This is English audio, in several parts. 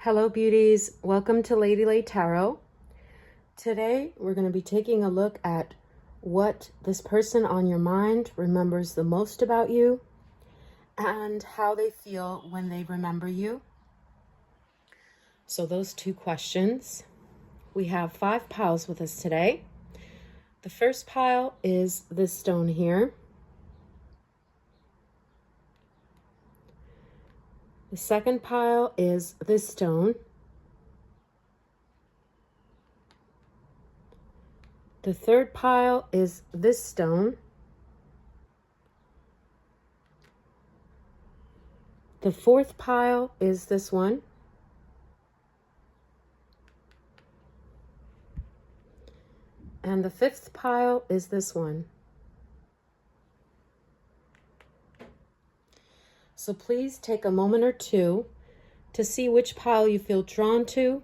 Hello beauties, welcome to Lady Lay Tarot. Today we're going to be taking a look at what this person on your mind remembers the most about you and how they feel when they remember you. So those two questions. We have 5 piles with us today. The first pile is this stone here. The second pile is this stone. The third pile is this stone. The fourth pile is this one. And the fifth pile is this one. So please take a moment or two to see which pile you feel drawn to.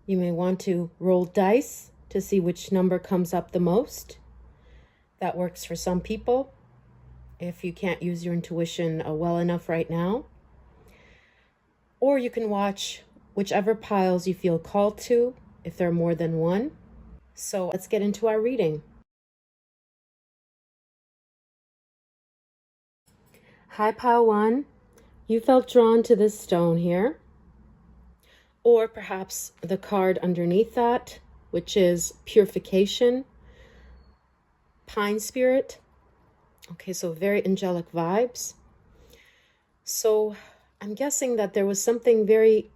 You may want to roll dice to see which number comes up the most. That works for some people if you can't use your intuition well enough right now. Or you can watch whichever piles you feel called to if there are more than one. So let's get into our reading. Hi, pile 1. You felt drawn to this stone here, or perhaps the card underneath that, which is purification, pine spirit. Okay, so very angelic vibes. So I'm guessing that there was something very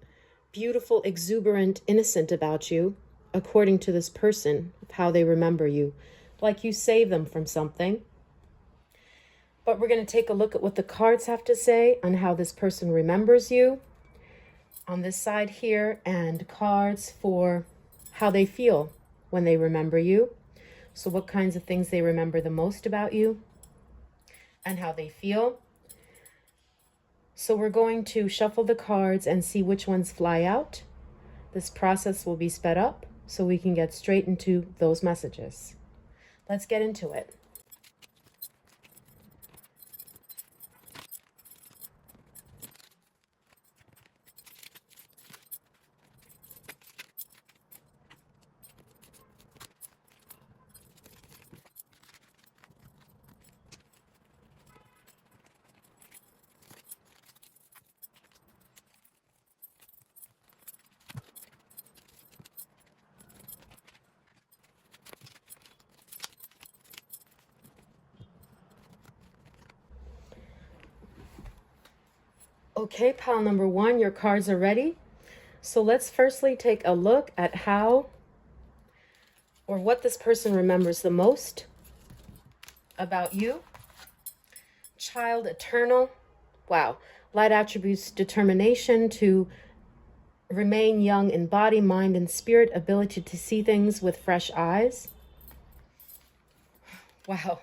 beautiful, exuberant, innocent about you, according to this person, of how they remember you, like you saved them from something. But we're going to take a look at what the cards have to say on how this person remembers you on this side here, and cards for how they feel when they remember you. So what kinds of things they remember the most about you and how they feel. So we're going to shuffle the cards and see which ones fly out. This process will be sped up so we can get straight into those messages. Let's get into it. Okay, pile number 1, your cards are ready. So let's firstly take a look at how or what this person remembers the most about you. Child, eternal. Wow. Light attributes, determination to remain young in body, mind, and spirit, ability to see things with fresh eyes. Wow.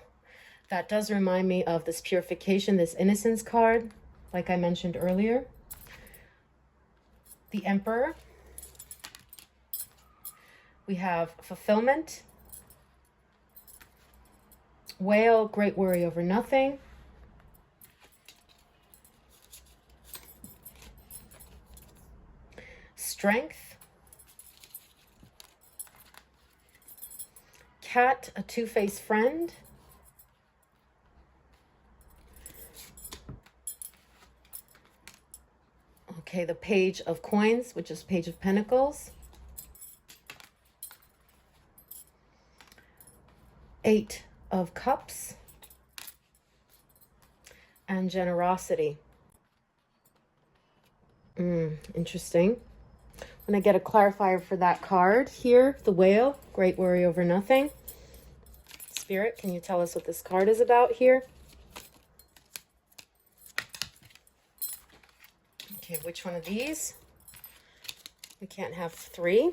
That does remind me of this purification, this innocence card, like I mentioned earlier. The Emperor. We have fulfillment. Whale, great worry over nothing. Strength. Cat, a two-faced friend. Okay, the Page of Coins, which is Page of Pentacles. 8 of Cups. And generosity. Interesting. I'm going to get a clarifier for that card here. The Whale, great worry over nothing. Spirit, can you tell us what this card is about here? Okay, which one of these? We can't have 3.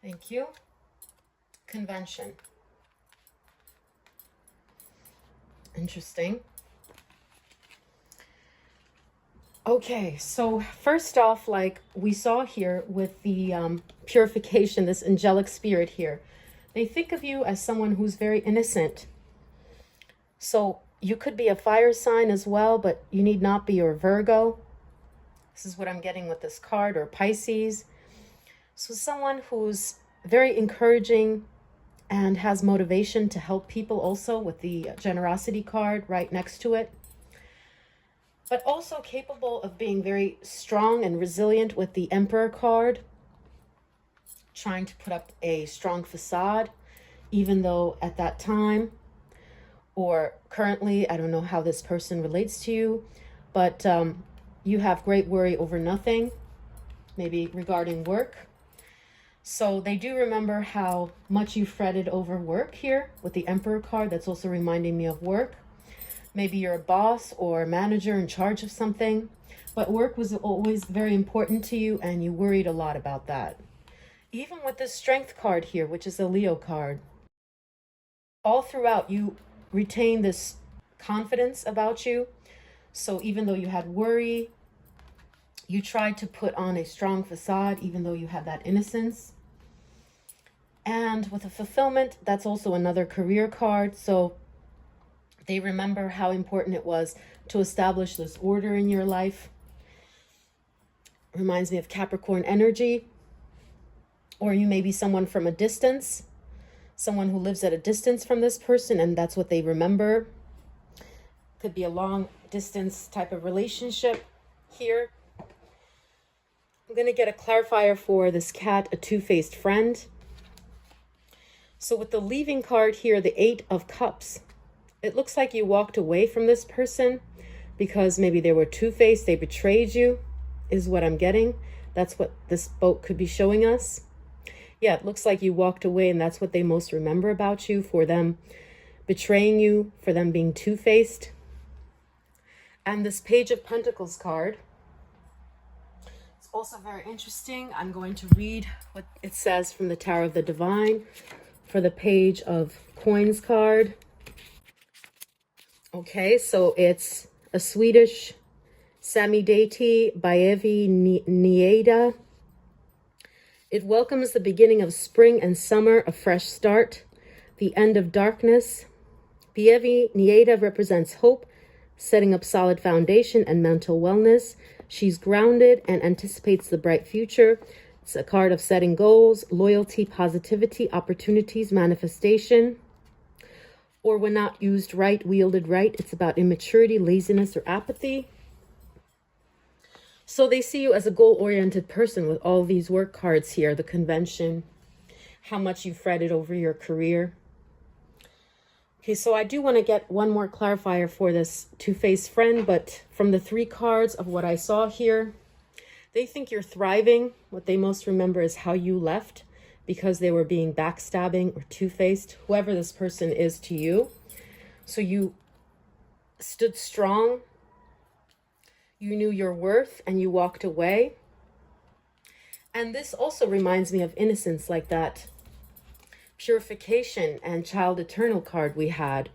Thank you. Convention. Interesting. Okay, so first off, like we saw here with the purification, this angelic spirit here, they think of you as someone who's very innocent. So you could be a fire sign as well, but you need not be, or Virgo. This is what I'm getting with this card, or Pisces. So someone who's very encouraging and has motivation to help people, also with the generosity card right next to it. But also capable of being very strong and resilient with the Emperor card, trying to put up a strong facade, even though at that time or currently, I don't know how this person relates to you, but you have great worry over nothing, maybe regarding work. So they do remember how much you fretted over work here with the Emperor card. That's also reminding me of work. Maybe you're a boss or a manager in charge of something, but work was always very important to you and you worried a lot about that. Even with this Strength card here, which is a Leo card, all throughout you retain this confidence about you. So even though you had worry, you tried to put on a strong facade, even though you had that innocence. And with a Fulfillment, that's also another career card. So they remember how important it was to establish this order in your life. Reminds me of Capricorn energy. Or you may be someone from a distance, someone who lives at a distance from this person, and that's what they remember. Could be a long distance type of relationship here. I'm going to get a clarifier for this cat, a two-faced friend. So with the leaving card here, the 8 of Cups, it looks like you walked away from this person because maybe they were two-faced, they betrayed you, is what I'm getting. That's what this boat could be showing us. Yeah, it looks like you walked away, and that's what they most remember about you, for them betraying you, for them being two-faced. And this Page of Pentacles card, it's also very interesting. I'm going to read what it says from the Tower of the Divine for the Page of Coins card. Okay, so it's a Swedish semi-deity, Baevi Nieda. It welcomes the beginning of spring and summer, a fresh start, the end of darkness. Baevi Nieda represents hope, setting up solid foundation and mental wellness. She's grounded and anticipates the bright future. It's a card of setting goals, loyalty, positivity, opportunities, manifestation. Or when not used right, wielded right, it's about immaturity, laziness, or apathy. So they see you as a goal-oriented person with all these work cards here, the convention, how much you fretted over your career. Okay, so I do want to get one more clarifier for this two-faced friend, but from the 3 cards of what I saw here, they think you're thriving. What they most remember is how you left because they were being backstabbing or two-faced, whoever this person is to you. So you stood strong. You knew your worth and you walked away. And this also reminds me of innocence, like that purification and child eternal card we had.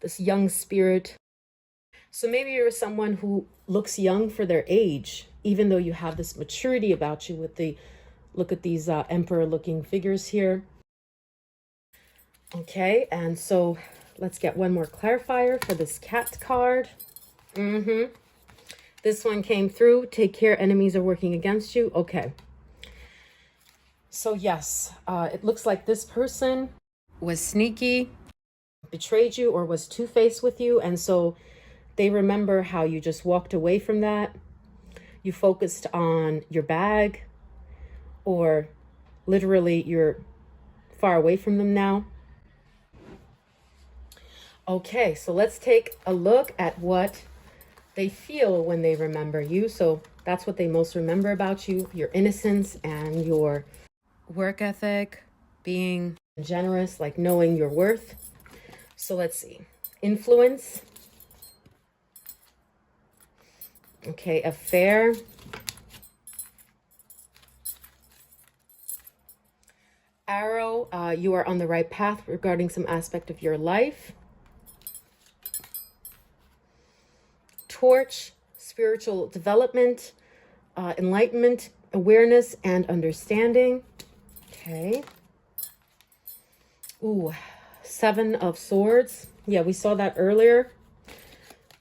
This young spirit. So maybe you're someone who looks young for their age, even though you have this maturity about you with the, look at these emperor looking figures here. Okay, and so let's get one more clarifier for this cat card. This one came through. Take care, enemies are working against you. Okay. So yes, it looks like this person was sneaky, betrayed you, or was two-faced with you. And so they remember how you just walked away from that. You focused on your bag, or literally you're far away from them now. Okay, so let's take a look at what they feel when they remember you. So that's what they most remember about you, your innocence and your work ethic, being generous, like knowing your worth. So let's see. Influence. Okay, affair. Arrow, you are on the right path regarding some aspect of your life. Torch, spiritual development, enlightenment, awareness, and understanding. Okay. Ooh, 7 of Swords. Yeah, we saw that earlier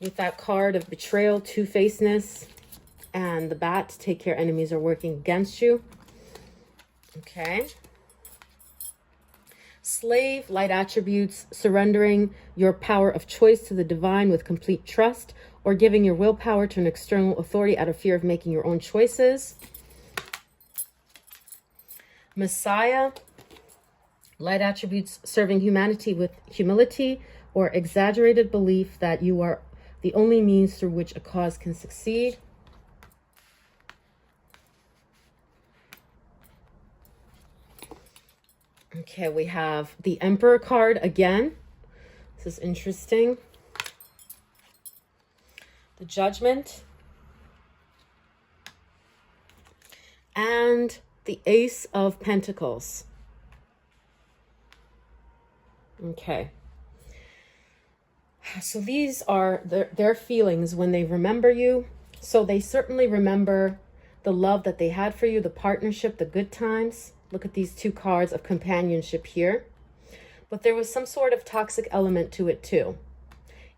with that card of betrayal, two-facedness. And the bat, take care, enemies are working against you. Okay. Slave, light attributes, surrendering your power of choice to the divine with complete trust, or giving your willpower to an external authority out of fear of making your own choices. Messiah, light attributes, serving humanity with humility or exaggerated belief that you are the only means through which a cause can succeed. Okay, we have the Emperor card again. This is interesting. The Judgment. And the Ace of Pentacles. Okay. So these are their feelings when they remember you. So they certainly remember the love that they had for you, the partnership, the good times. Look at these two cards of companionship here. But there was some sort of toxic element to it too,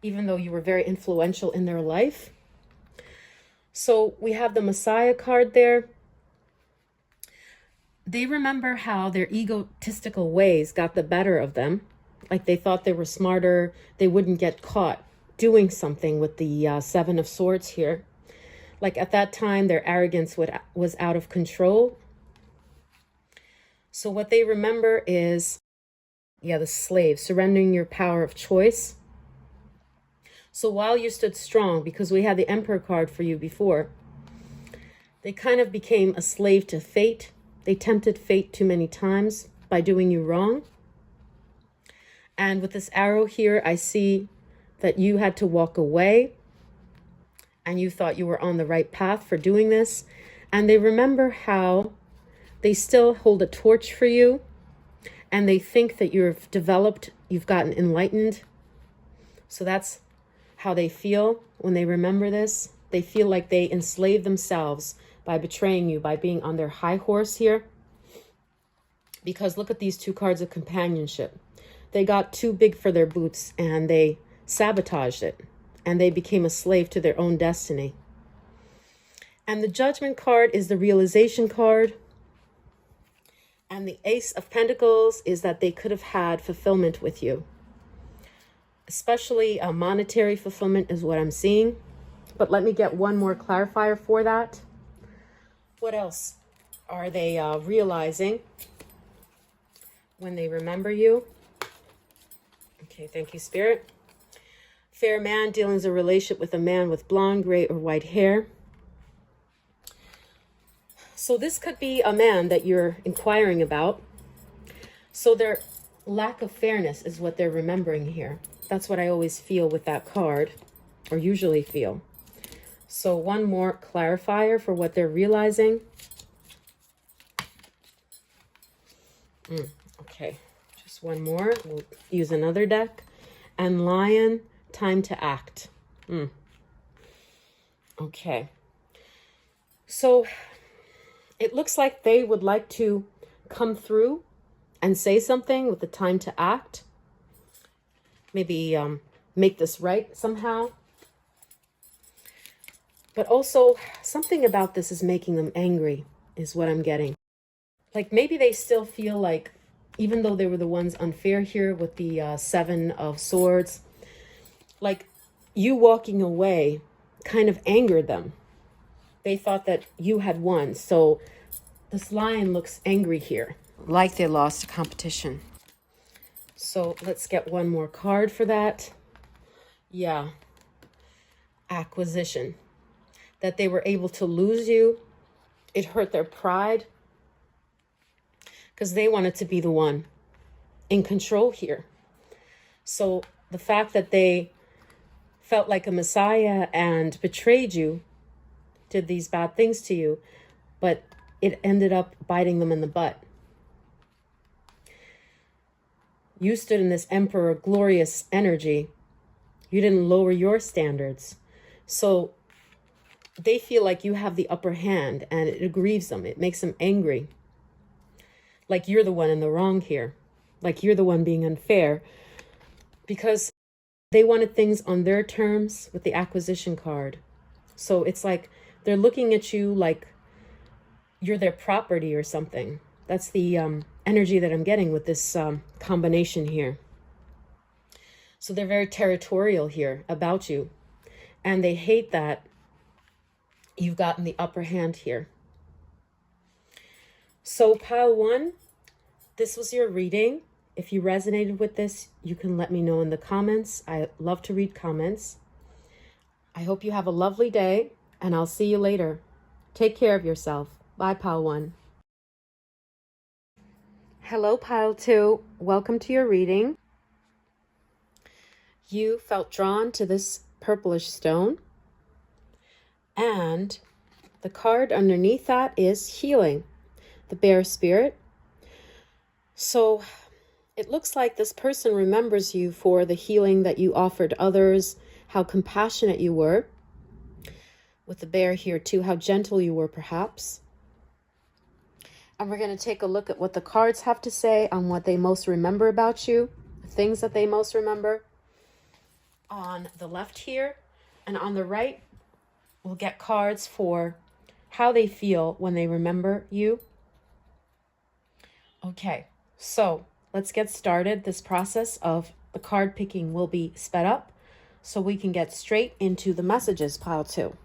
even though you were very influential in their life. So we have the Messiah card there. They remember how their egotistical ways got the better of them. Like they thought they were smarter. They wouldn't get caught doing something with the Seven of Swords here. Like at that time, their arrogance was out of control. So what they remember is, the slave, surrendering your power of choice. So while you stood strong, because we had the Emperor card for you before, they kind of became a slave to fate. They tempted fate too many times by doing you wrong. And with this arrow here, I see that you had to walk away and you thought you were on the right path for doing this. And they remember how they still hold a torch for you, and they think that you've developed, you've gotten enlightened. So that's how they feel when they remember this. They feel like they enslaved themselves by betraying you, by being on their high horse here. Because look at these two cards of companionship. They got too big for their boots and they sabotaged it, and they became a slave to their own destiny. And the Judgment card is the realization card. And the Ace of Pentacles is that they could have had fulfillment with you. Especially monetary fulfillment is what I'm seeing. But let me get one more clarifier for that. What else are they realizing when they remember you? Okay, thank you, Spirit. Fair man, dealings a relationship with a man with blonde, gray, or white hair. So this could be a man that you're inquiring about. So their lack of fairness is what they're remembering here. That's what I always feel with that card, or usually feel. So one more clarifier for what they're realizing. Okay, just one more. We'll use another deck. And Lion, time to act. Okay. So it looks like they would like to come through and say something with the time to act. Maybe make this right somehow. But also something about this is making them angry is what I'm getting. Like maybe they still feel like, even though they were the ones unfair here with the Seven of Swords, like you walking away kind of angered them. They thought that you had won. So this Lion looks angry here, like they lost a competition. So let's get one more card for that. Yeah. Acquisition. That they were able to lose you. It hurt their pride. Because they wanted to be the one in control here. So the fact that they felt like a messiah and betrayed you, did these bad things to you, but it ended up biting them in the butt. You stood in this emperor glorious energy. You didn't lower your standards. So they feel like you have the upper hand, and it grieves them. It makes them angry. Like you're the one in the wrong here. Like you're the one being unfair. Because they wanted things on their terms with the acquisition card. So it's like They're looking at you like you're their property or something. That's the energy that I'm getting with this combination here. So they're very territorial here about you. And they hate that you've gotten the upper hand here. So pile one, this was your reading. If you resonated with this, you can let me know in the comments. I love to read comments. I hope you have a lovely day, and I'll see you later. Take care of yourself. Bye, pile one. Hello, pile two. Welcome to your reading. You felt drawn to this purplish stone, and the card underneath that is healing, the bear spirit. So it looks like this person remembers you for the healing that you offered others, how compassionate you were. With the bear here too, how gentle you were perhaps. And we're going to take a look at what the cards have to say on what they most remember about you, the things that they most remember. On the left here and on the right, we'll get cards for how they feel when they remember you. Okay, so let's get started. This process of the card picking will be sped up so we can get straight into the messages, pile two.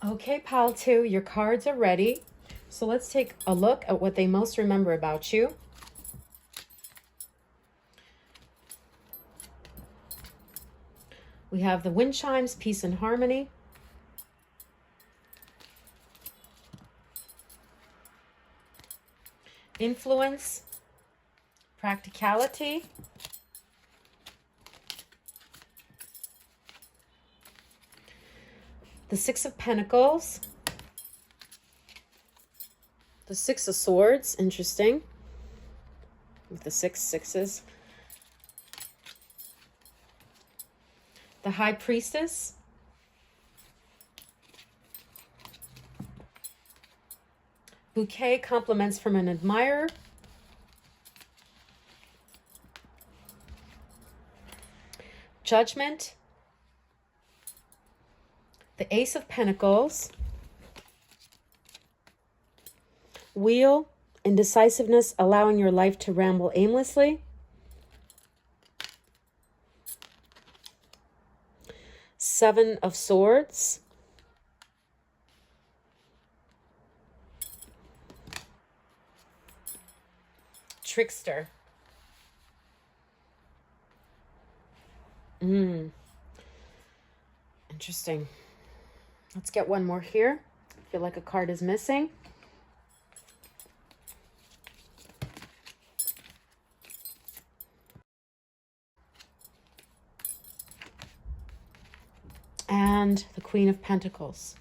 Okay, pile two, your cards are ready. So let's take a look at what they most remember about you. We have the wind chimes, peace and harmony. Influence, practicality. The Six of Pentacles. The Six of Swords, interesting. With the six sixes. The High Priestess. Bouquet, compliments from an admirer. Judgment. The Ace of Pentacles. Wheel, indecisiveness, allowing your life to ramble aimlessly. Seven of Swords. Trickster. Interesting. Let's get one more here. I feel like a card is missing. And the Queen of Pentacles.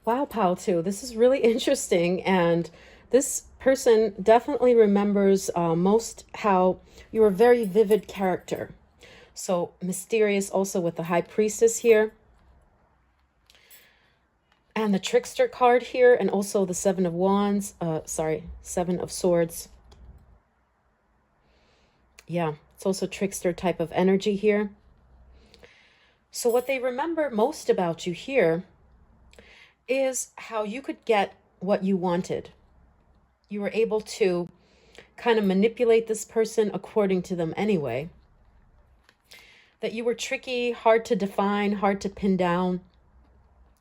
Wow, pile two, this is really interesting. And this person definitely remembers most how you're a very vivid character. So mysterious also with the High Priestess here. And the Trickster card here, and also the Seven of Wands, Seven of Swords. Yeah, it's also trickster type of energy here. So what they remember most about you here is how you could get what you wanted. You were able to kind of manipulate this person according to them anyway. That you were tricky, hard to define, hard to pin down.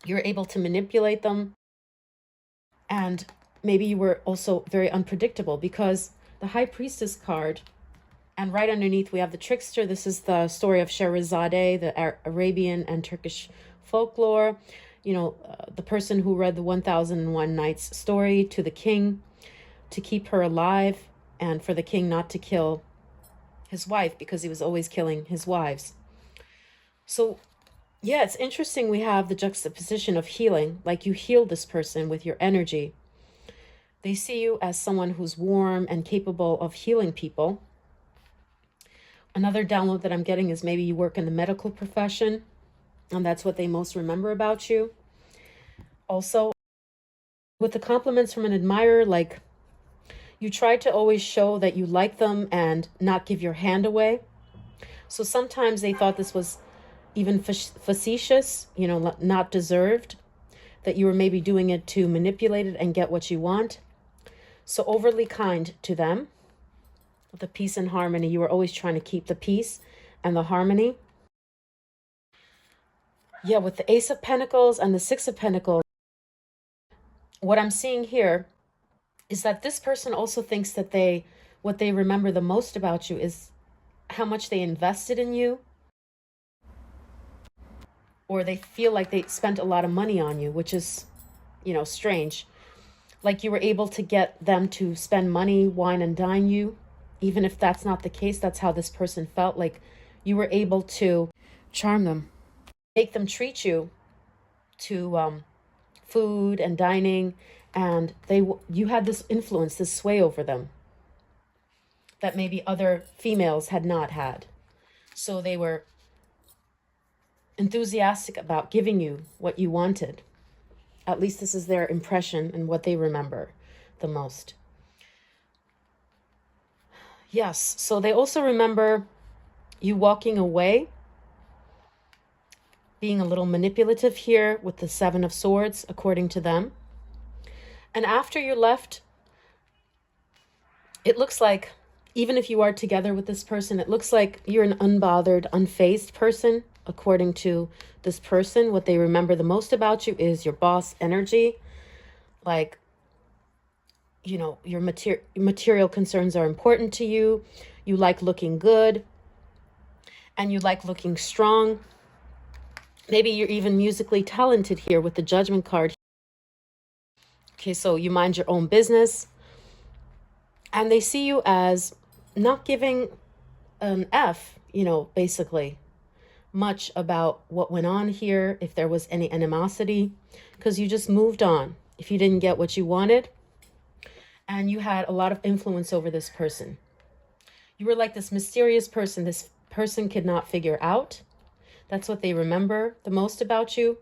You were able to manipulate them. And maybe you were also very unpredictable, because the High Priestess card, and right underneath we have the Trickster. This is the story of Sherazade, the Arabian and Turkish folklore. The person who read the 1001 Nights story to the king to keep her alive, and for the king not to kill his wife because he was always killing his wives. So yeah, it's interesting we have the juxtaposition of healing, like you heal this person with your energy. They see you as someone who's warm and capable of healing people. Another download that I'm getting is maybe you work in the medical profession, and that's what they most remember about you. Also, with the compliments from an admirer, like you try to always show that you like them and not give your hand away. So sometimes they thought this was even facetious, not deserved, that you were maybe doing it to manipulate it and get what you want. So overly kind to them. The peace and harmony, you were always trying to keep the peace and the harmony. Yeah, with the Ace of Pentacles and the Six of Pentacles, what I'm seeing here is that this person also thinks that what they remember the most about you is how much they invested in you, or they feel like they spent a lot of money on you, which is, strange. Like you were able to get them to spend money, wine and dine you. Even if that's not the case, that's how this person felt. Like you were able to charm them, make them treat you to food and dining, and you had this influence, this sway over them that maybe other females had not had. So they were enthusiastic about giving you what you wanted. At least this is their impression and what they remember the most. Yes, so they also remember you walking away, being a little manipulative here with the Seven of Swords, according to them. And after you left, it looks like, even if you are together with this person, it looks like you're an unbothered, unfazed person. According to this person, what they remember the most about you is your boss energy. Like, your material concerns are important to you. You like looking good. And you like looking strong. Maybe you're even musically talented here with the Judgment card. Okay, so you mind your own business. And they see you as not giving an F, basically, much about what went on here, if there was any animosity, because you just moved on. If you didn't get what you wanted, and you had a lot of influence over this person. You were like this mysterious person this person could not figure out. That's what they remember the most about you.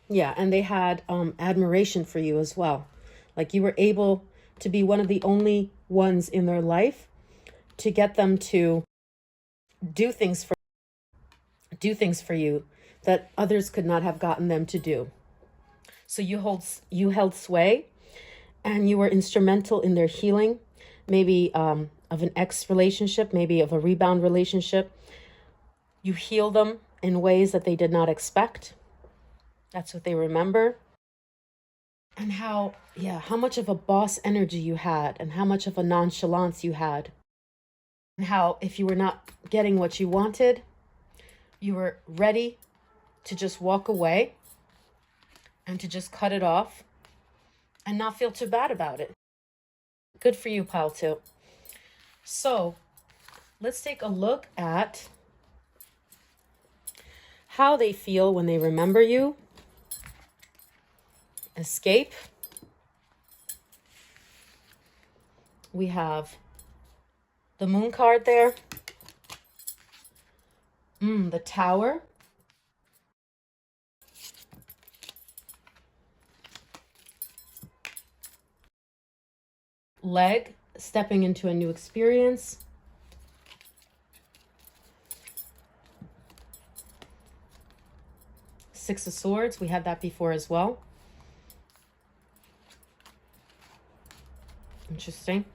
Yeah, and they had admiration for you as well. Like you were able to be one of the only ones in their life to get them to do things for you that others could not have gotten them to do. So you held sway, and you were instrumental in their healing, maybe of an ex relationship, maybe of a rebound relationship. You heal them in ways that they did not expect. That's what they remember. And how much of a boss energy you had, and how much of a nonchalance you had. And how if you were not getting what you wanted, you were ready to just walk away and to just cut it off and not feel too bad about it. Good for you, pile two. So let's take a look at how they feel when they remember you. Escape. We have the Moon card there. The Tower. Leg, stepping into a new experience. Six of Swords, we had that before as well. Interesting.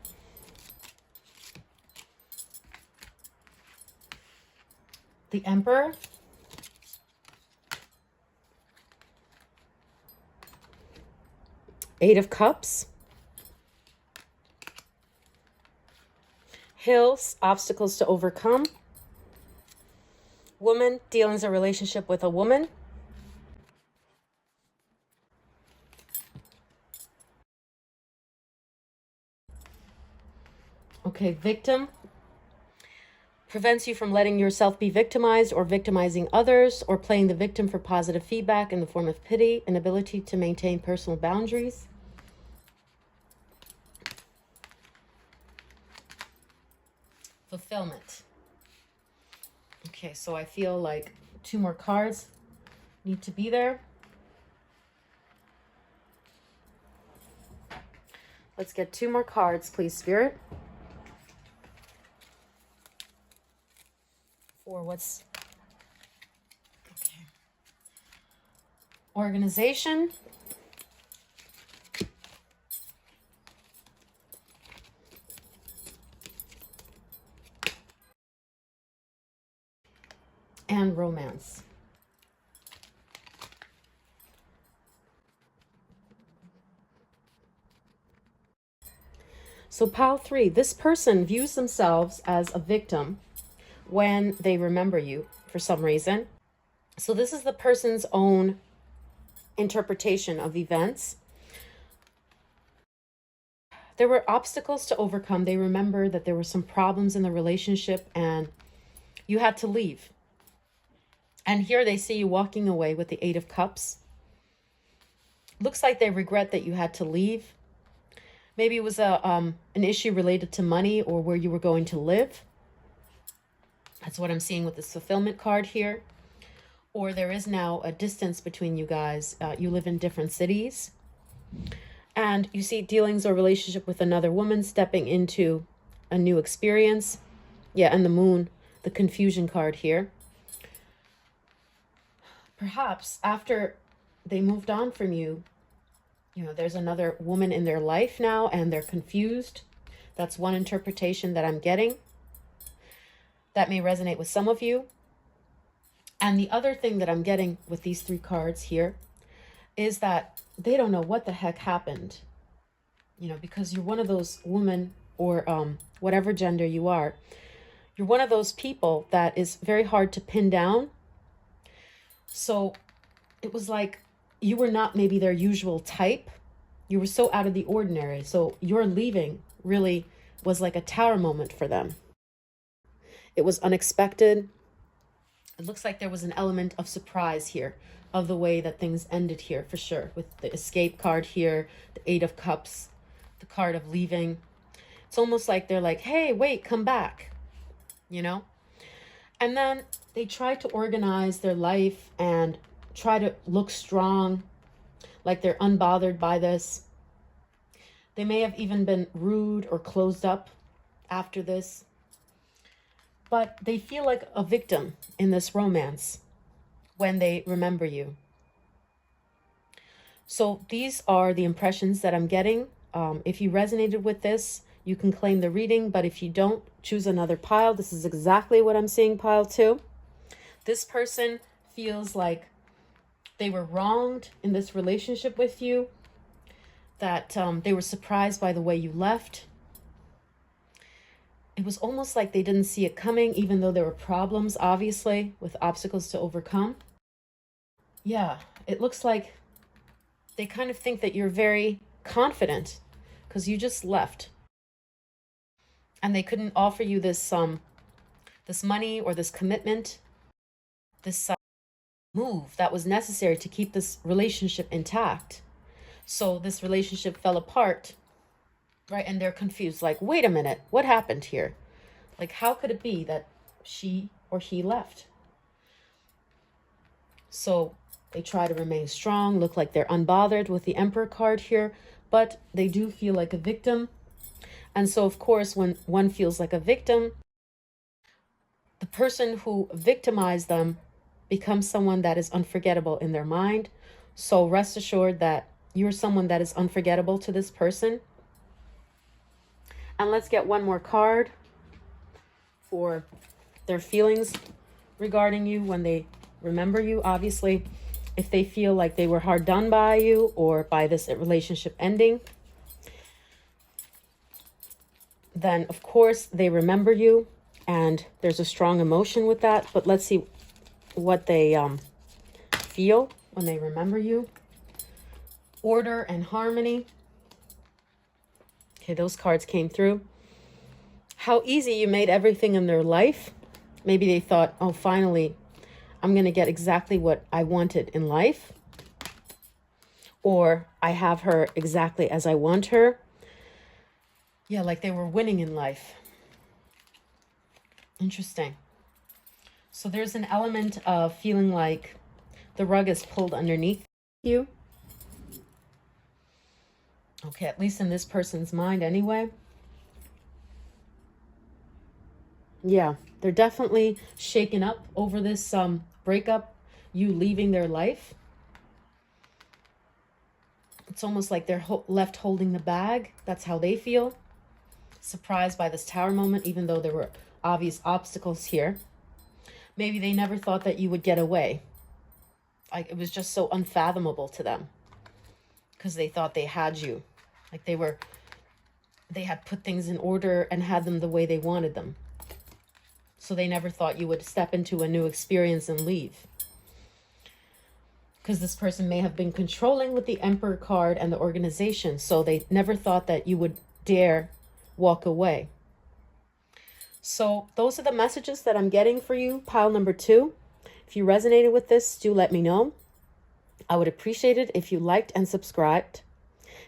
The Emperor. Eight of Cups. Hills, obstacles to overcome. Woman, dealings or relationship with a woman. Okay, victim. Prevents you from letting yourself be victimized or victimizing others, or playing the victim for positive feedback in the form of pity, and ability to maintain personal boundaries. Fulfillment. Okay, so I feel like 2 more cards need to be there. Let's get 2 more cards, please, Spirit. For what's... Okay. Organization. And romance. So pile 3, this person views themselves as a victim when they remember you for some reason. So this is the person's own interpretation of events. There were obstacles to overcome. They remember that there were some problems in the relationship and you had to leave. And here they see you walking away with the 8 of Cups. Looks like they regret that you had to leave. Maybe it was an issue related to money or where you were going to live. That's what I'm seeing with this fulfillment card here. Or there is now a distance between you guys. You live in different cities. And you see dealings or relationship with another woman stepping into a new experience. Yeah, and the moon, the confusion card here. Perhaps after they moved on from you, you know, there's another woman in their life now and they're confused. That's one interpretation that I'm getting. That may resonate with some of you. And the other thing that I'm getting with these 3 cards here is that they don't know what the heck happened. You know, because you're one of those women or whatever gender you are. You're one of those people that is very hard to pin down. So it was like you were not maybe their usual type. You were so out of the ordinary. So your leaving really was like a tower moment for them. It was unexpected. It looks like there was an element of surprise here of the way that things ended here for sure. With the escape card here, the 8 of Cups, the card of leaving. It's almost like they're like, hey, wait, come back, you know? And then they try to organize their life and try to look strong, like they're unbothered by this. They may have even been rude or closed up after this. But they feel like a victim in this romance when they remember you. So these are the impressions that I'm getting. If you resonated with this, you can claim the reading. But if you don't, choose another pile. This is exactly what I'm seeing, pile 2. This person feels like they were wronged in this relationship with you. That they were surprised by the way you left. It was almost like they didn't see it coming, even though there were problems, obviously, with obstacles to overcome. Yeah, it looks like they kind of think that you're very confident because you just left. And they couldn't offer you this this money or this commitment, this move that was necessary to keep this relationship intact. So this relationship fell apart. Right, and they're confused, like, wait a minute, what happened here? Like, how could it be that she or he left? So they try to remain strong, look like they're unbothered with the Emperor card here, but they do feel like a victim. And so, of course, when one feels like a victim, the person who victimized them becomes someone that is unforgettable in their mind. So rest assured that you're someone that is unforgettable to this person. And let's get one more card for their feelings regarding you when they remember you. Obviously, if they feel like they were hard done by you or by this relationship ending, then of course they remember you and there's a strong emotion with that. But let's see what they feel when they remember you. Order and harmony. Okay, those cards came through. How easy you made everything in their life. Maybe they thought, oh, finally, I'm going to get exactly what I wanted in life. Or I have her exactly as I want her. Yeah, like they were winning in life. Interesting. So there's an element of feeling like the rug is pulled underneath you. Okay, at least in this person's mind anyway. Yeah, they're definitely shaken up over this breakup, you leaving their life. It's almost like they're left holding the bag. That's how they feel. Surprised by this Tower moment, even though there were obvious obstacles here. Maybe they never thought that you would get away. Like it was just so unfathomable to them because they thought they had you. Like they had put things in order and had them the way they wanted them. So they never thought you would step into a new experience and leave. Because this person may have been controlling with the Emperor card and the organization. So they never thought that you would dare walk away. So those are the messages that I'm getting for you, pile number 2. If you resonated with this, do let me know. I would appreciate it if you liked and subscribed.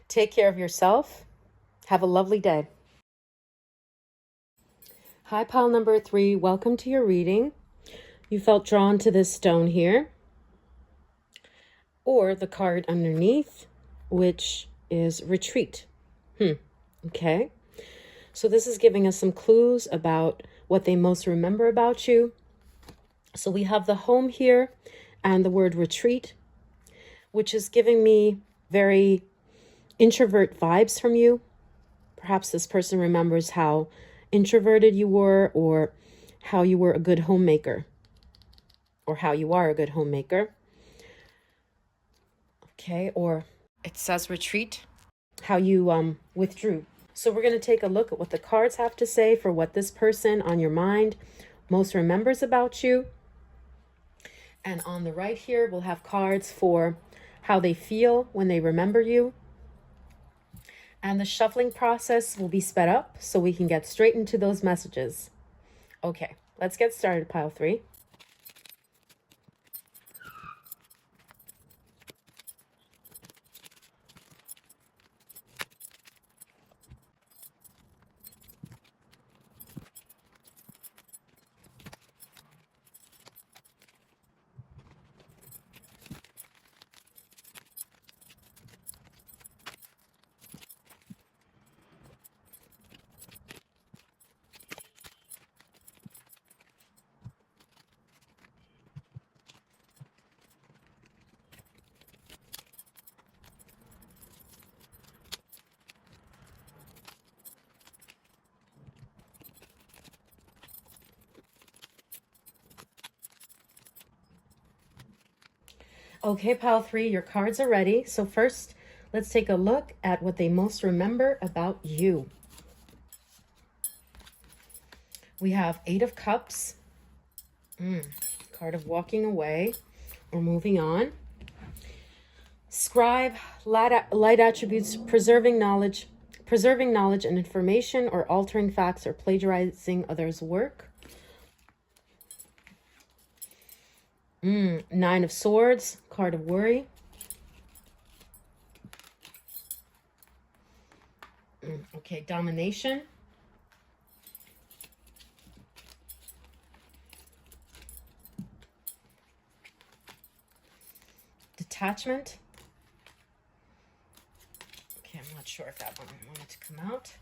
Take care of yourself. Have a lovely day. Hi, pile number 3. Welcome to your reading. You felt drawn to this stone here, or the card underneath, which is retreat. Okay. So this is giving us some clues about what they most remember about you. So we have the home here and the word retreat, which is giving me very introvert vibes from you. Perhaps this person remembers how introverted you were, or how you were a good homemaker, or how you are a good homemaker. Okay, or it says retreat, how you withdrew. So we're going to take a look at what the cards have to say for what this person on your mind most remembers about you. And on the right here, we'll have cards for how they feel when they remember you. And the shuffling process will be sped up so we can get straight into those messages. Okay, let's get started, pile 3. Okay, pile 3, your cards are ready. So first, let's take a look at what they most remember about you. We have 8 of Cups, card of walking away or moving on. Scribe, light attributes, preserving knowledge and information, or altering facts or plagiarizing others' work. 9 of Swords, card of worry. Okay, domination. Detachment. Okay, I'm not sure if that one wanted to come out.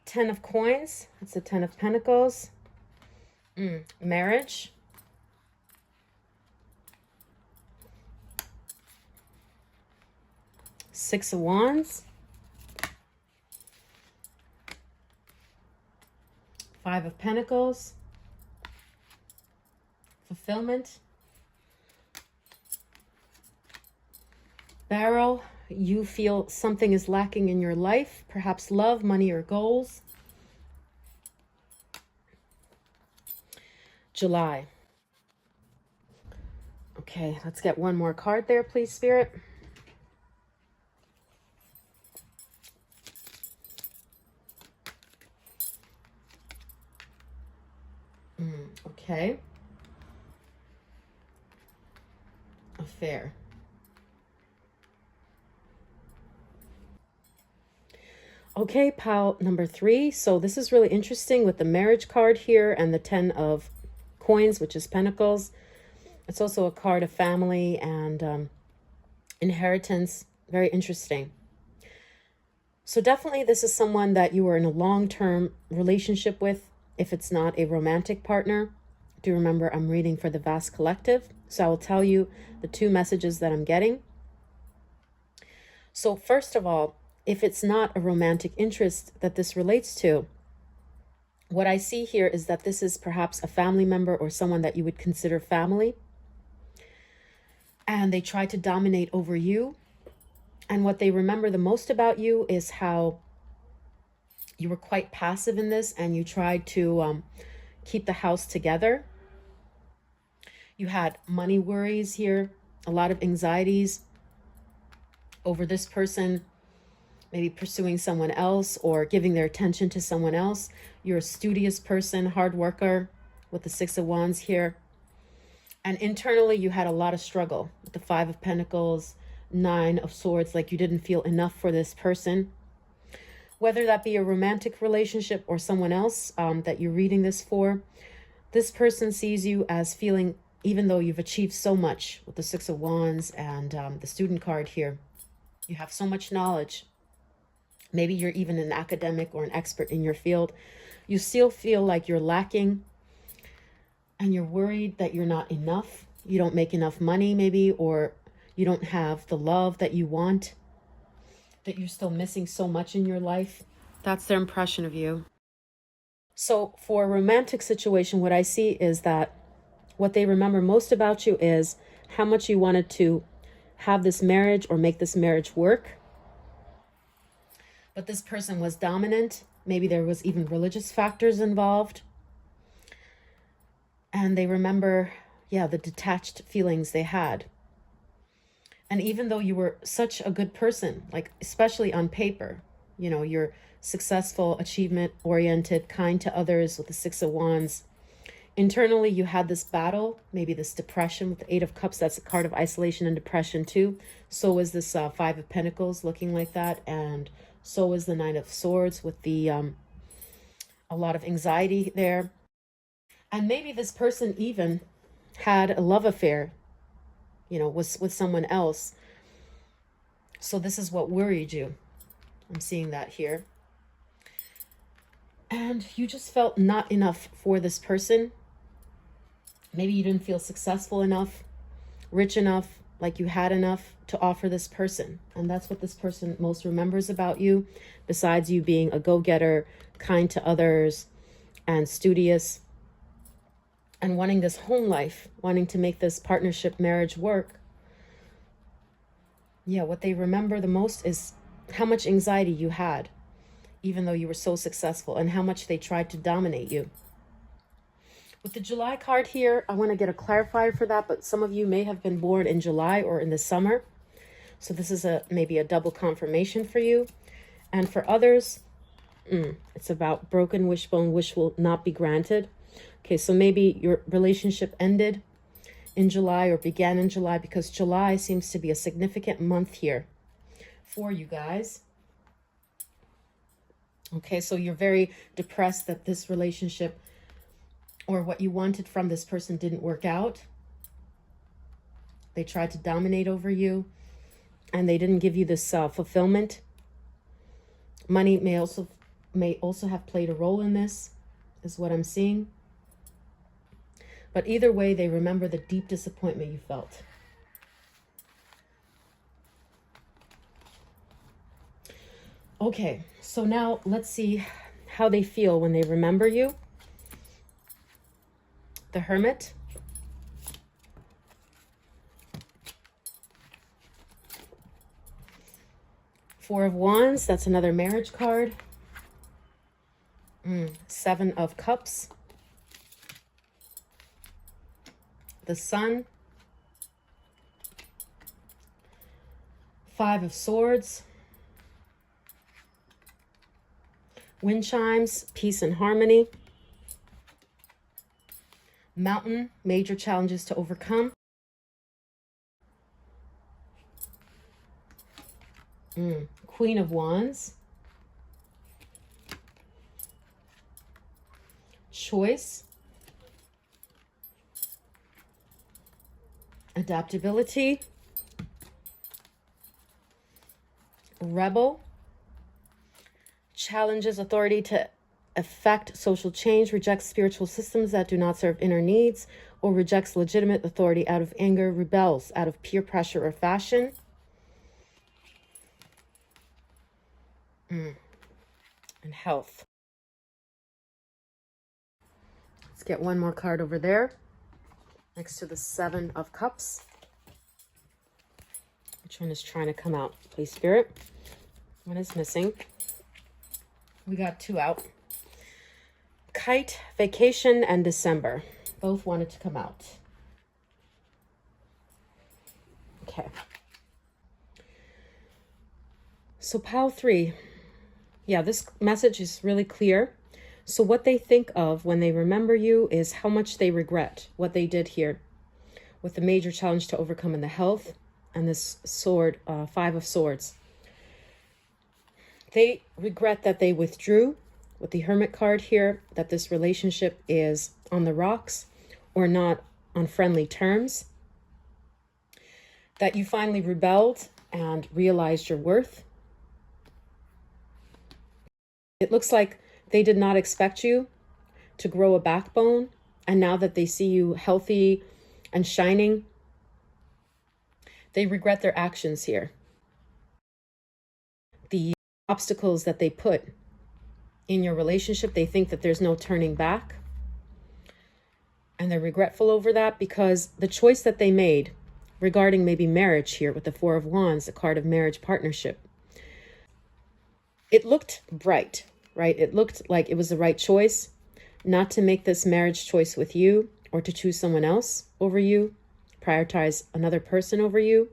10 of Coins, that's the 10 of Pentacles. Marriage. Six of Wands. 5 of Pentacles. Fulfillment. Barrel. You feel something is lacking in your life, perhaps love, money, or goals. July. Okay, let's get one more card there, please, Spirit. Okay. Affair. Okay, pile number 3. So this is really interesting with the marriage card here and the 10 of coins, which is pentacles. It's also a card of family and inheritance. Very interesting. So definitely this is someone that you were in a long-term relationship with, if it's not a romantic partner. Do remember I'm reading for the vast collective, so I will tell you the 2 messages that I'm getting. So first of all, if it's not a romantic interest that this relates to, what I see here is that this is perhaps a family member or someone that you would consider family. And they try to dominate over you. And what they remember the most about you is how you were quite passive in this and you tried to keep the house together. You had money worries here, a lot of anxieties over this person maybe pursuing someone else or giving their attention to someone else. You're a studious person, hard worker with the 6 of Wands here. And internally, you had a lot of struggle with the 5 of Pentacles, 9 of Swords, like you didn't feel enough for this person. Whether that be a romantic relationship or someone else that you're reading this for, this person sees you as feeling, even though you've achieved so much with the 6 of Wands and the student card here, you have so much knowledge. Maybe you're even an academic or an expert in your field. You still feel like you're lacking and you're worried that you're not enough. You don't make enough money maybe, or you don't have the love that you want, that you're still missing so much in your life. That's their impression of you. So for a romantic situation, what I see is that what they remember most about you is how much you wanted to have this marriage or make this marriage work. But this person was dominant. Maybe there was even religious factors involved. And they remember, yeah, the detached feelings they had. And even though you were such a good person, like especially on paper, you know, you're successful, achievement-oriented, kind to others with the 6 of Wands, internally you had this battle, maybe this depression with the 8 of Cups. That's a card of isolation and depression too. So is this 5 of Pentacles looking like that. And so is the 9 of Swords with the a lot of anxiety there. And maybe this person even had a love affair, you know, with someone else. So this is what worried you. I'm seeing that here. And you just felt not enough for this person. Maybe you didn't feel successful enough, rich enough, like you had enough to offer this person. And that's what this person most remembers about you, besides you being a go-getter, kind to others, and studious, and wanting this home life, wanting to make this partnership marriage work. Yeah, what they remember the most is how much anxiety you had, even though you were so successful, and how much they tried to dominate you. With the July card here, I want to get a clarifier for that, but some of you may have been born in July or in the summer. So this is maybe a double confirmation for you. And for others, it's about broken wishbone, wish will not be granted. Okay, so maybe your relationship ended in July or began in July, because July seems to be a significant month here for you guys. Okay, so you're very depressed that this relationship or what you wanted from this person didn't work out. They tried to dominate over you and they didn't give you this fulfillment. Money may also have played a role in this, is what I'm seeing. But either way, they remember the deep disappointment you felt. Okay, so now let's see how they feel when they remember you. The Hermit. Four of Wands, that's another marriage card. 7 of Cups. The Sun. Five of Swords. Wind chimes, peace and harmony. Mountain, major challenges to overcome. Queen of Wands. Choice. Adaptability. Rebel. Challenges authority to effect social change, rejects spiritual systems that do not serve inner needs, or rejects legitimate authority out of anger, rebels out of peer pressure or fashion. And health. Let's get one more card over there next to the Seven of Cups. Which one is trying to come out? Please, Spirit. One is missing. We got two out. Kite, vacation, and December. Both wanted to come out. Okay. So pile 3. Yeah, this message is really clear. So what they think of when they remember you is how much they regret what they did here with the major challenge to overcome in the health and this sword, Five of Swords. They regret that they withdrew with the Hermit card here, that this relationship is on the rocks or not on friendly terms, that you finally rebelled and realized your worth. It looks like they did not expect you to grow a backbone, and now that they see you healthy and shining, they regret their actions here. The obstacles that they put in your relationship, they think that there's no turning back. And they're regretful over that because the choice that they made regarding maybe marriage here with the Four of Wands, the card of marriage partnership, it looked bright, right? It looked like it was the right choice not to make this marriage choice with you or to choose someone else over you, prioritize another person over you.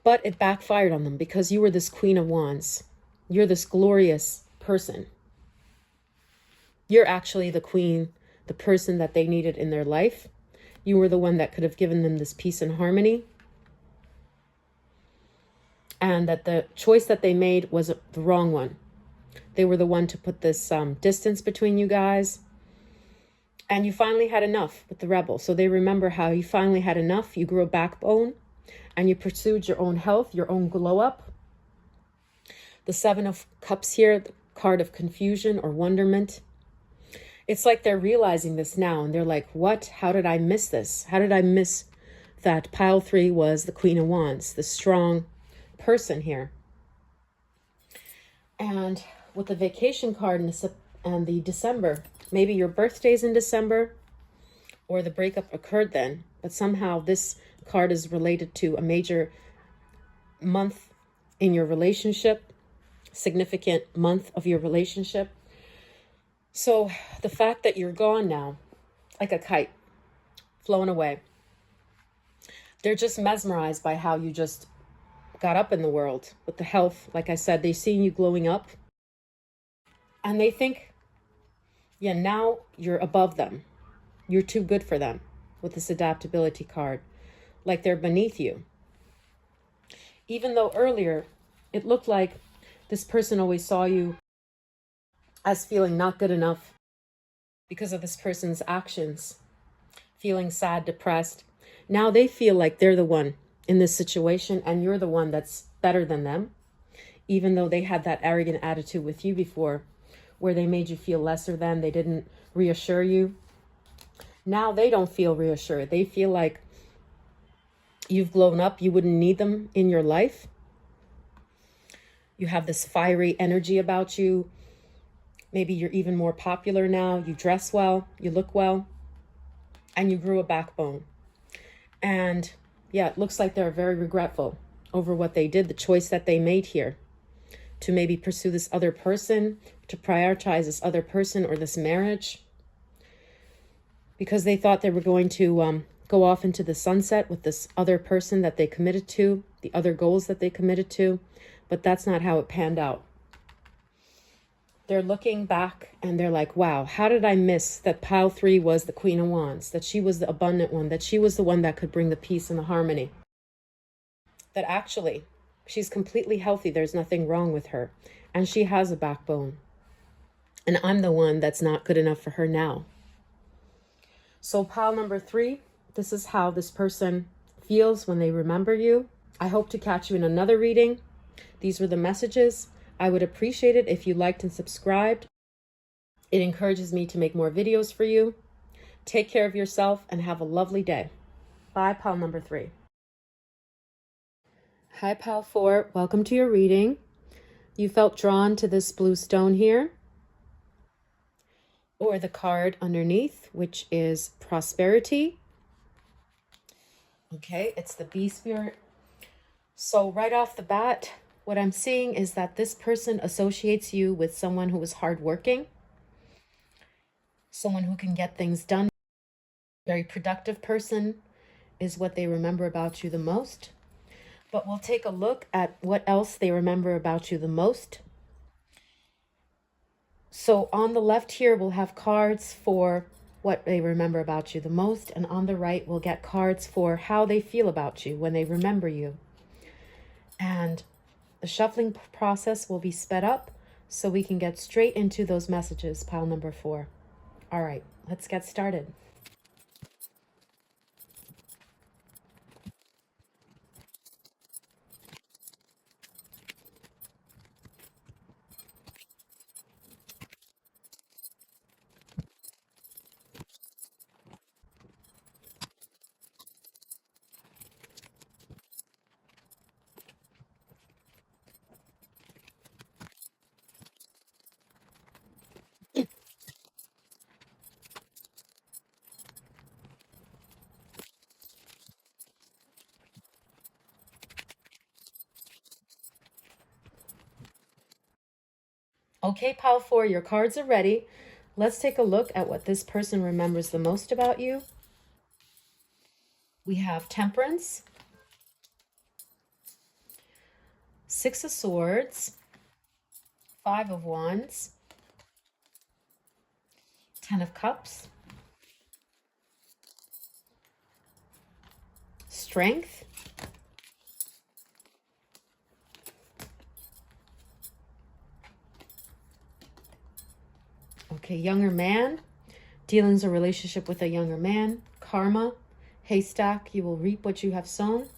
But it backfired on them because you were this Queen of Wands. You're this glorious person. You're actually the queen, the person that they needed in their life. You were the one that could have given them this peace and harmony. And that the choice that they made was the wrong one. They were the one to put this distance between you guys. And you finally had enough with the rebel. So they remember how you finally had enough. You grew a backbone and you pursued your own health, your own glow up. The Seven of Cups here, the card of confusion or wonderment. It's like they're realizing this now and they're like, what? How did I miss this? How did I miss that pile 3 was the Queen of Wands, the strong person here? And with the vacation card and the December, maybe your birthday's in December or the breakup occurred then, but somehow this card is related to a major month in your relationship, significant month of your relationship. So the fact that you're gone now, like a kite, flown away, they're just mesmerized by how you just got up in the world with the health. Like I said, they've seen you glowing up and they think, yeah, now you're above them. You're too good for them with this adaptability card, like they're beneath you. Even though earlier it looked like this person always saw you as feeling not good enough because of this person's actions, feeling sad, depressed. Now they feel like they're the one in this situation and you're the one that's better than them, even though they had that arrogant attitude with you before where they made you feel lesser than, they didn't reassure you. Now they don't feel reassured. They feel like you've blown up. You wouldn't need them in your life. You have this fiery energy about you. Maybe you're even more popular now. You dress well, you look well, and you grew a backbone. And yeah, it looks like they're very regretful over what they did, the choice that they made here to maybe pursue this other person, to prioritize this other person or this marriage, because they thought they were going to go off into the sunset with this other person that they committed to, the other goals that they committed to, but that's not how it panned out. They're looking back and they're like, wow, how did I miss that pile 3 was the Queen of Wands, that she was the abundant one, that she was the one that could bring the peace and the harmony, that actually she's completely healthy. There's nothing wrong with her. And she has a backbone. And I'm the one that's not good enough for her now. So pile number 3, this is how this person feels when they remember you. I hope to catch you in another reading. These were the messages. I would appreciate it if you liked and subscribed. It encourages me to make more videos for you. Take care of yourself and have a lovely day. Bye, pile number 3. Hi, pile 4. Welcome to your reading. You felt drawn to this blue stone here, or the card underneath, which is prosperity. Okay, it's the bee spirit. So right off the bat, what I'm seeing is that this person associates you with someone who is hardworking, someone who can get things done. Very productive person is what they remember about you the most. But we'll take a look at what else they remember about you the most. So on the left here, we'll have cards for what they remember about you the most. And on the right, we'll get cards for how they feel about you when they remember you. And the shuffling process will be sped up so we can get straight into those messages, pile number 4. All right, let's get started. Okay, pile 4, your cards are ready. Let's take a look at what this person remembers the most about you. We have Temperance, 6 of Swords, 5 of Wands, 10 of Cups, Strength, okay, younger man, dealings or relationship with a younger man, Karma, Haystack, you will reap what you have sown.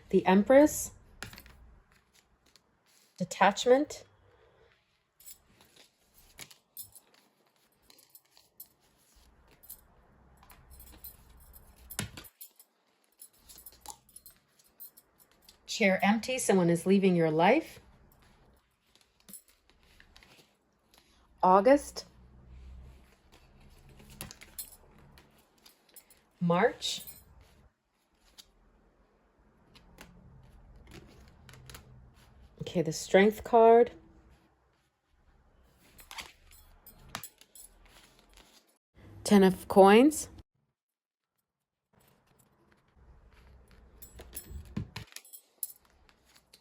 The Empress, Detachment, Chair empty, someone is leaving your life. August, March, okay, the Strength card, Ten of Coins,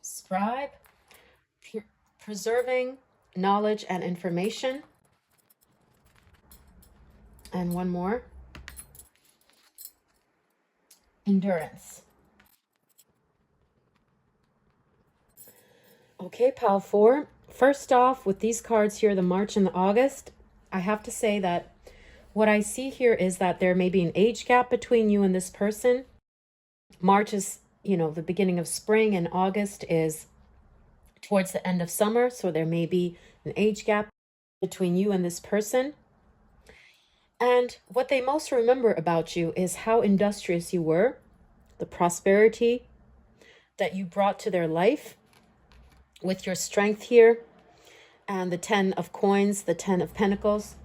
Scribe, preserving knowledge and information, and one more, Endurance. Okay, pile 4. First off, with these cards here, the March and the August, I have to say that what I see here is that there may be an age gap between you and this person. March is, the beginning of spring, and August is towards the end of summer. So there may be an age gap between you and this person. And what they most remember about you is how industrious you were, the prosperity that you brought to their life with your strength here, and the 10 of Coins, the 10 of Pentacles,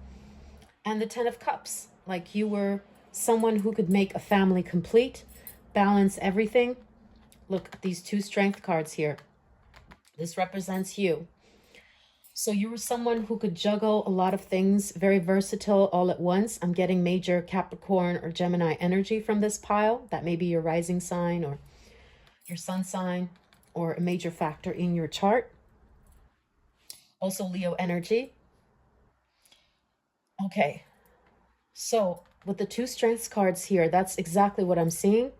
and the 10 of Cups. Like you were someone who could make a family complete, balance everything. Look, these 2 Strength cards here. This represents you. So you were someone who could juggle a lot of things, very versatile all at once. I'm getting major Capricorn or Gemini energy from this pile. That may be your rising sign or your sun sign or a major factor in your chart. Also Leo energy. Okay, so with the two strengths cards here, that's exactly what I'm seeing.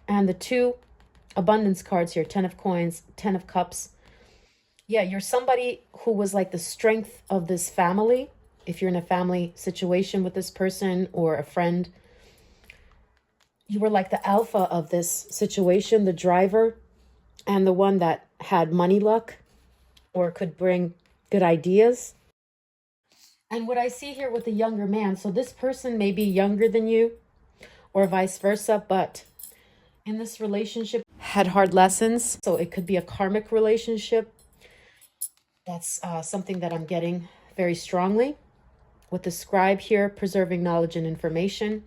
And the two abundance cards here, 10 of coins, 10 of cups. Yeah, you're somebody who was like the strength of this family. If you're in a family situation with this person or a friend, you were like the alpha of this situation, the driver, and the one that had money luck or could bring good ideas. And what I see here with the younger man, so this person may be younger than you or vice versa, but in this relationship had hard lessons. So it could be a karmic relationship. That's something that I'm getting very strongly. With the scribe here, preserving knowledge and information.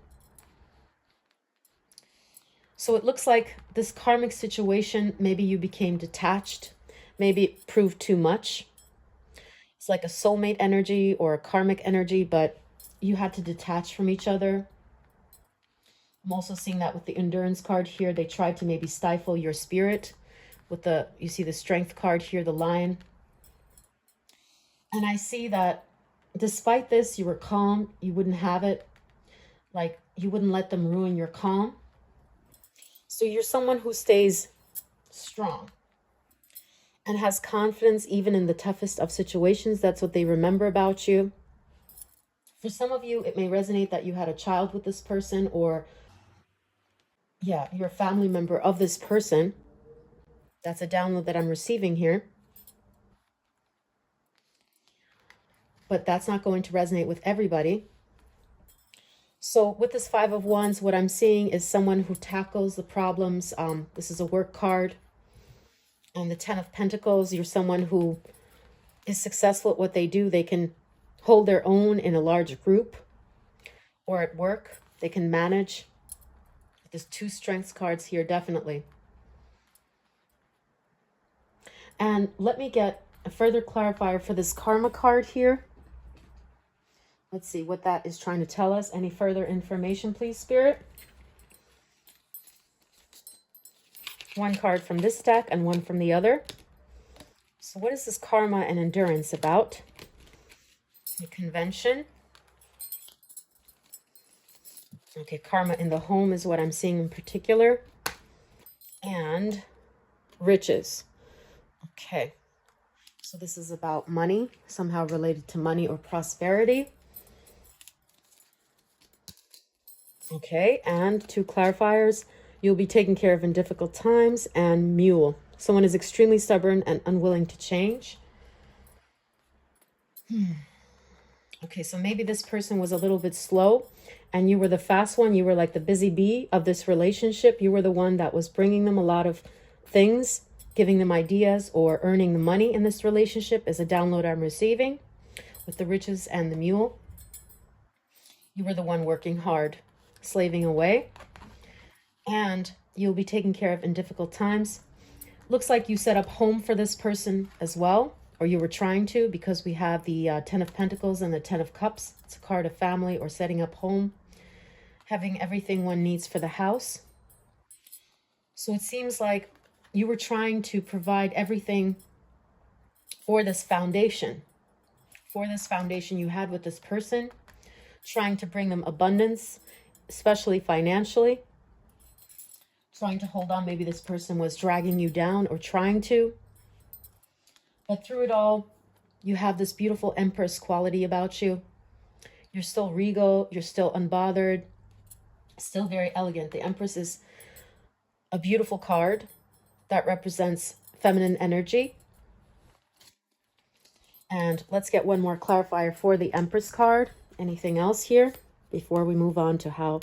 So it looks like this karmic situation, maybe you became detached. Maybe it proved too much. It's like a soulmate energy or a karmic energy, but you had to detach from each other. I'm also seeing that with the endurance card here. They tried to maybe stifle your spirit with the, you see the strength card here, the lion. And I see that despite this, you were calm. You wouldn't have it. Like, you wouldn't let them ruin your calm. So you're someone who stays strong and has confidence even in the toughest of situations. That's what they remember about you. For some of you, it may resonate that you had a child with this person, or yeah, you're a family member of this person. That's a download that I'm receiving here. But that's not going to resonate with everybody. So with this Five of Wands, what I'm seeing is someone who tackles the problems. This is a work card. And the Ten of Pentacles, you're someone who is successful at what they do. They can hold their own in a large group or at work. They can manage. There's two strengths cards here, definitely. And let me get a further clarifier for this karma card here. Let's see what that is trying to tell us. Any further information, please, Spirit? One card from this deck and one from the other. So what is this karma and endurance about? The convention. Okay, karma in the home is what I'm seeing in particular. And riches. Okay. So this is about money, somehow related to money or prosperity. Okay, and two clarifiers. You'll be taken care of in difficult times, and mule. Someone is extremely stubborn and unwilling to change. Okay, so maybe this person was a little bit slow and you were the fast one. You were like the busy bee of this relationship. You were the one that was bringing them a lot of things, giving them ideas, or earning the money in this relationship is a download I'm receiving with the riches and the mule. You were the one working hard, slaving away, and you'll be taken care of in difficult times. Looks like you set up home for this person as well, or you were trying to, because we have the Ten of Pentacles and the Ten of Cups. It's a card of family or setting up home, having everything one needs for the house. So it seems like you were trying to provide everything for this foundation you had with this person, trying to bring them abundance, especially financially, trying to hold on. Maybe this person was dragging you down or trying to. But through it all, you have this beautiful Empress quality about you. You're still regal. You're still unbothered. Still very elegant. The Empress is a beautiful card that represents feminine energy. And let's get one more clarifier for the Empress card. Anything else here before we move on to how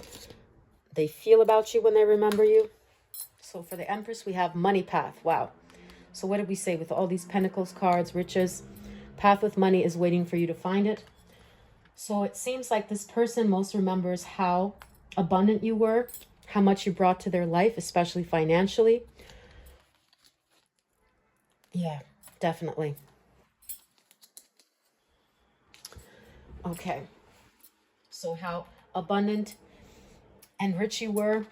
they feel about you when they remember you? So for the Empress, we have money path. Wow. So what did we say with all these Pentacles cards, riches? Path with money is waiting for you to find it. So it seems like this person most remembers how abundant you were, how much you brought to their life, especially financially. Yeah, definitely. Okay. So how abundant and rich you were,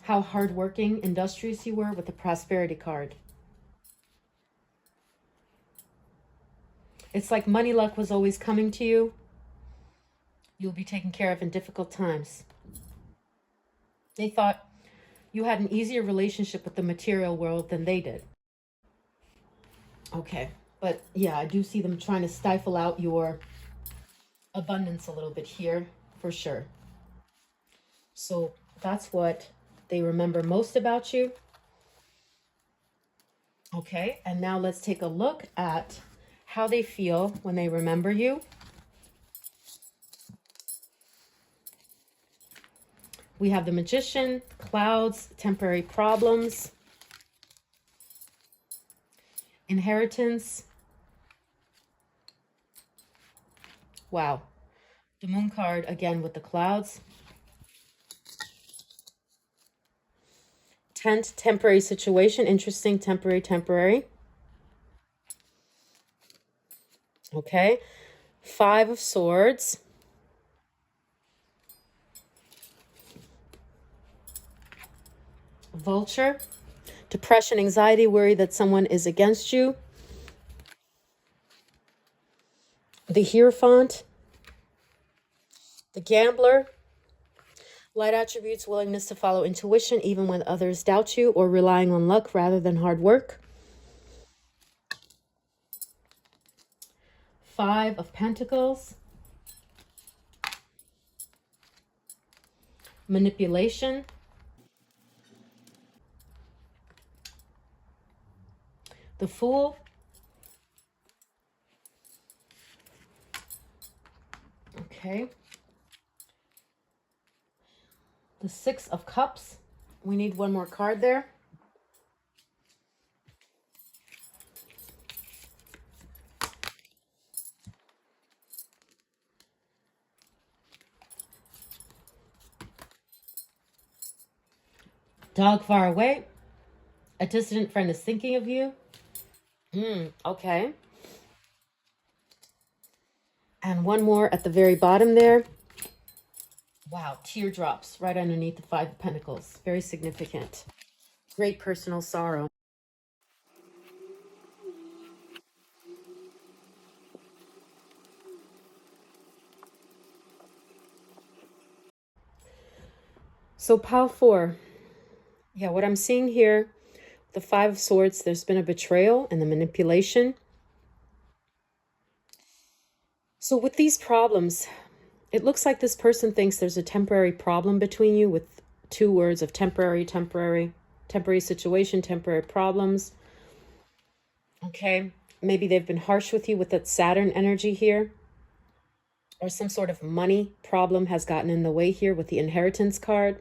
how hardworking, industrious you were with the prosperity card. It's like money luck was always coming to you. You'll be taken care of in difficult times. They thought you had an easier relationship with the material world than they did. Okay. But yeah, I do see them trying to stifle out your abundance a little bit here for sure. So that's what they remember most about you. Okay. And now let's take a look at how they feel when they remember you. We have the Magician, clouds, temporary problems, inheritance. Wow. The Moon card again with the clouds. Tent, temporary situation. Interesting, temporary. Okay. 5 of Swords. Vulture. Depression, anxiety, worry that someone is against you. The Hierophant. The Gambler. Light attributes, willingness to follow intuition even when others doubt you, or relying on luck rather than hard work. 5 of Pentacles. Manipulation. The Fool. Okay. The 6 of Cups. We need one more card there. Dog far away. A distant friend is thinking of you. Okay. And one more at the very bottom there. Wow, teardrops right underneath the 5 of Pentacles. Very significant. Great personal sorrow. So pile 4. Yeah, what I'm seeing here, the 5 of Swords, there's been a betrayal and the manipulation. So with these problems, it looks like this person thinks there's a temporary problem between you with 2 words of temporary situation, temporary problems. Okay, maybe they've been harsh with you with that Saturn energy here. Or some sort of money problem has gotten in the way here with the inheritance card.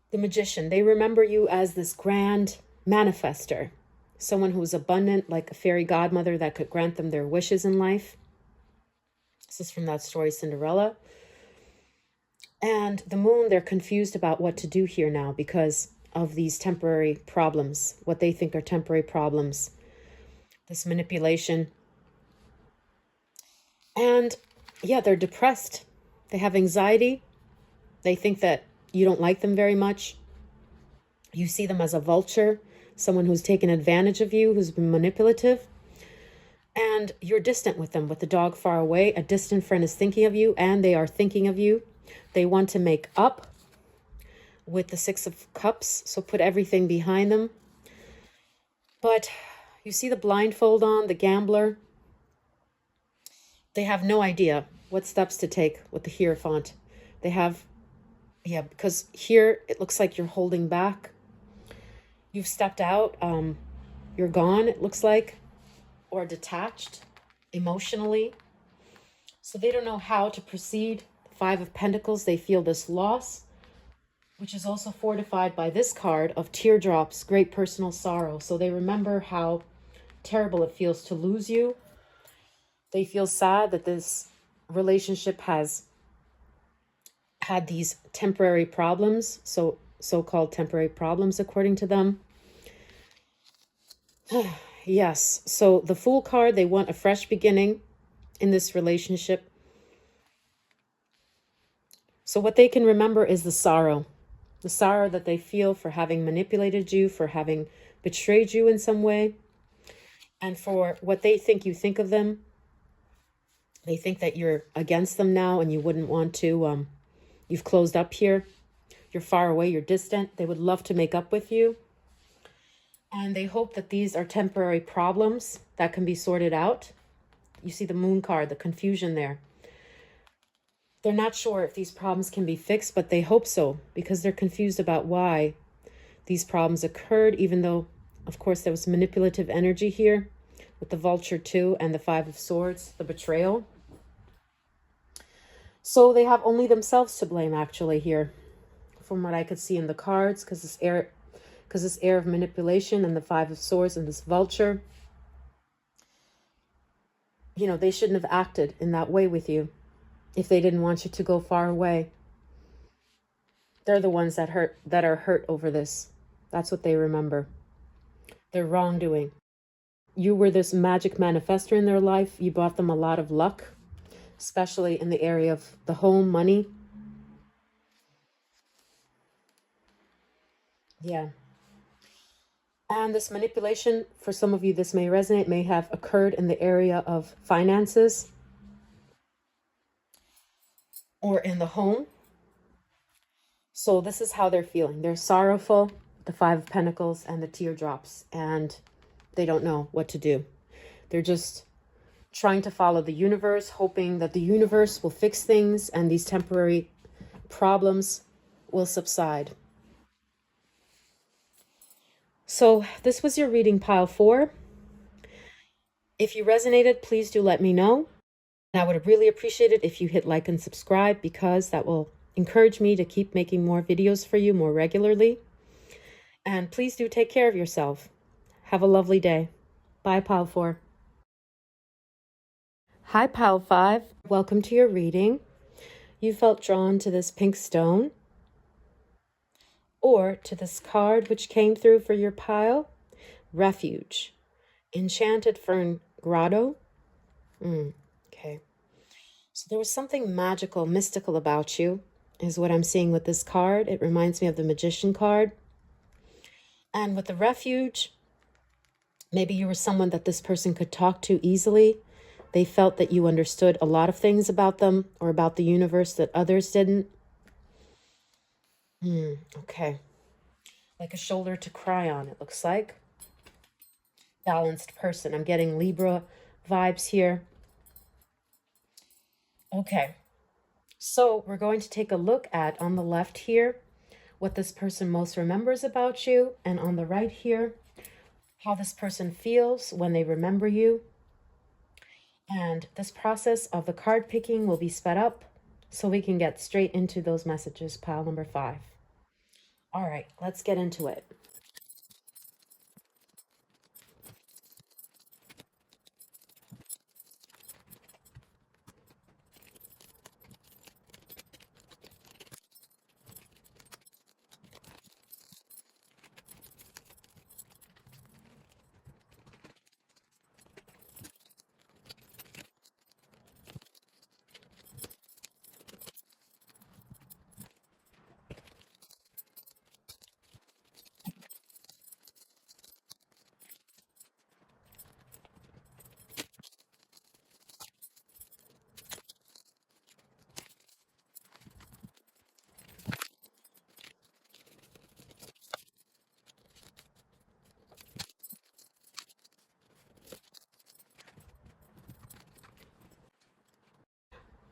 The Magician, they remember you as this grand manifester. Someone who was abundant, like a fairy godmother that could grant them their wishes in life. This is from that story, Cinderella. And the Moon, they're confused about what to do here now because of these temporary problems, what they think are temporary problems, this manipulation. And yeah, they're depressed. They have anxiety. They think that you don't like them very much. You see them as a vulture, someone who's taken advantage of you, who's been manipulative. And you're distant with them, with the dog far away. A distant friend is thinking of you, and they are thinking of you. They want to make up with the 6 of Cups, so put everything behind them. But you see the blindfold on, the Gambler. They have no idea what steps to take with the Hierophant. They have, yeah, because here it looks like you're holding back. You've stepped out. You're gone, it looks like, or detached emotionally. So they don't know how to proceed. 5 of Pentacles, they feel this loss, which is also fortified by this card of teardrops, great personal sorrow. So they remember how terrible it feels to lose you. They feel sad that this relationship has had these temporary problems, so-called temporary problems, according to them. Yes, so the Fool card, they want a fresh beginning. in this relationship. So what they can remember is the sorrow that they feel for having manipulated you, for having betrayed you in some way, and for what they think you think of them. They think that you're against them now and you wouldn't want to, you've closed up here. You're far away, you're distant. They would love to make up with you. And they hope that these are temporary problems that can be sorted out. You see the moon card, the confusion there. They're not sure if these problems can be fixed, but they hope so because they're confused about why these problems occurred, even though, of course, there was manipulative energy here with the vulture too and the 5 of swords, the betrayal. So they have only themselves to blame, actually, here, from what I could see in the cards, because this air of manipulation and the 5 of swords and this vulture, you know, they shouldn't have acted in that way with you if they didn't want you to go far away. They're the ones that are hurt over this. That's what they remember. Their wrongdoing. You were this magic manifestor in their life. You brought them a lot of luck, especially in the area of the home, money. Yeah. And this manipulation, for some of you, this may resonate, may have occurred in the area of finances or in the home. So this is how they're feeling. They're sorrowful, the 5 of Pentacles and the teardrops, and they don't know what to do. They're just trying to follow the universe, hoping that the universe will fix things and these temporary problems will subside. So this was your reading, pile 4. If you resonated, please do let me know. And I would really appreciate it if you hit like and subscribe, because that will encourage me to keep making more videos for you more regularly. And please do take care of yourself. Have a lovely day. Bye, pile 4. Hi, pile 5. Welcome to your reading. You felt drawn to this pink stone or to this card which came through for your pile. Refuge. Enchanted Fern Grotto. Okay. So there was something magical, mystical about you, is what I'm seeing with this card. It reminds me of the Magician card. And with the refuge, maybe you were someone that this person could talk to easily. They felt that you understood a lot of things about them or about the universe that others didn't. Okay. Like a shoulder to cry on, it looks like. Balanced person. I'm getting Libra vibes here. Okay. So we're going to take a look at, on the left here, what this person most remembers about you, and on the right here, how this person feels when they remember you. And this process of the card picking will be sped up so we can get straight into those messages, pile number 5. All right, let's get into it.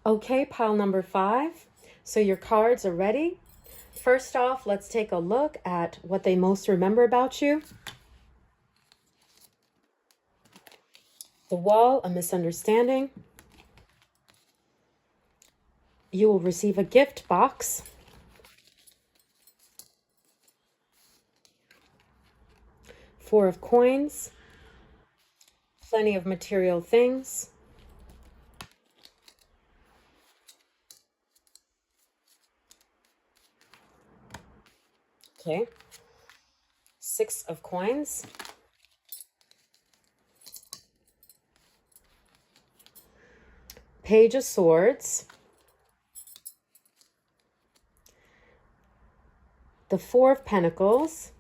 Okay, pile number 5. So your cards are ready. First off, let's take a look at what they most remember about you. The wall, a misunderstanding. You will receive a gift box. Four of coins. Plenty of material things. Okay. 6 of coins. Page of Swords, the Four of Pentacles,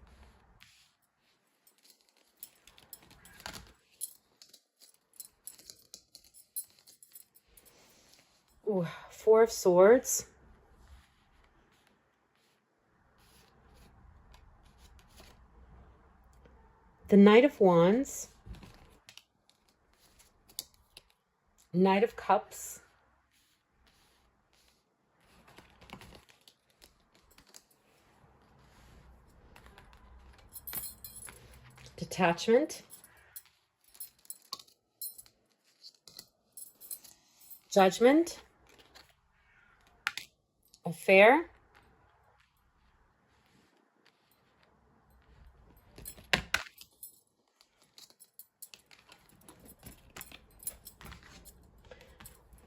ooh, Four of Swords, the Knight of Wands, Knight of Cups, Detachment, Judgment, Affair,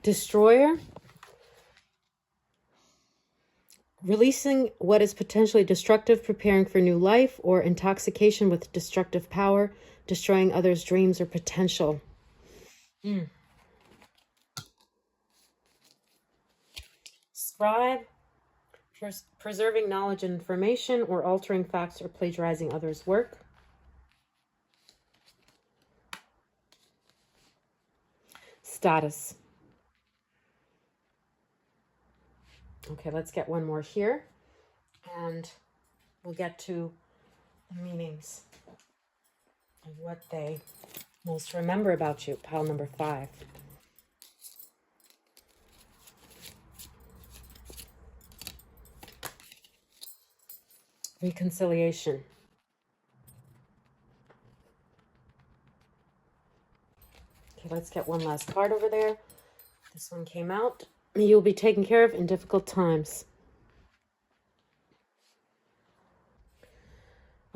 Destroyer, releasing what is potentially destructive, preparing for new life, or intoxication with destructive power, destroying others' dreams or potential. Scribe, preserving knowledge and information, or altering facts or plagiarizing others' work. Status. Okay, let's get one more here, and we'll get to the meanings of what they most remember about you. Pile number 5. Reconciliation. Okay, let's get one last card over there. This one came out. You'll be taken care of in difficult times.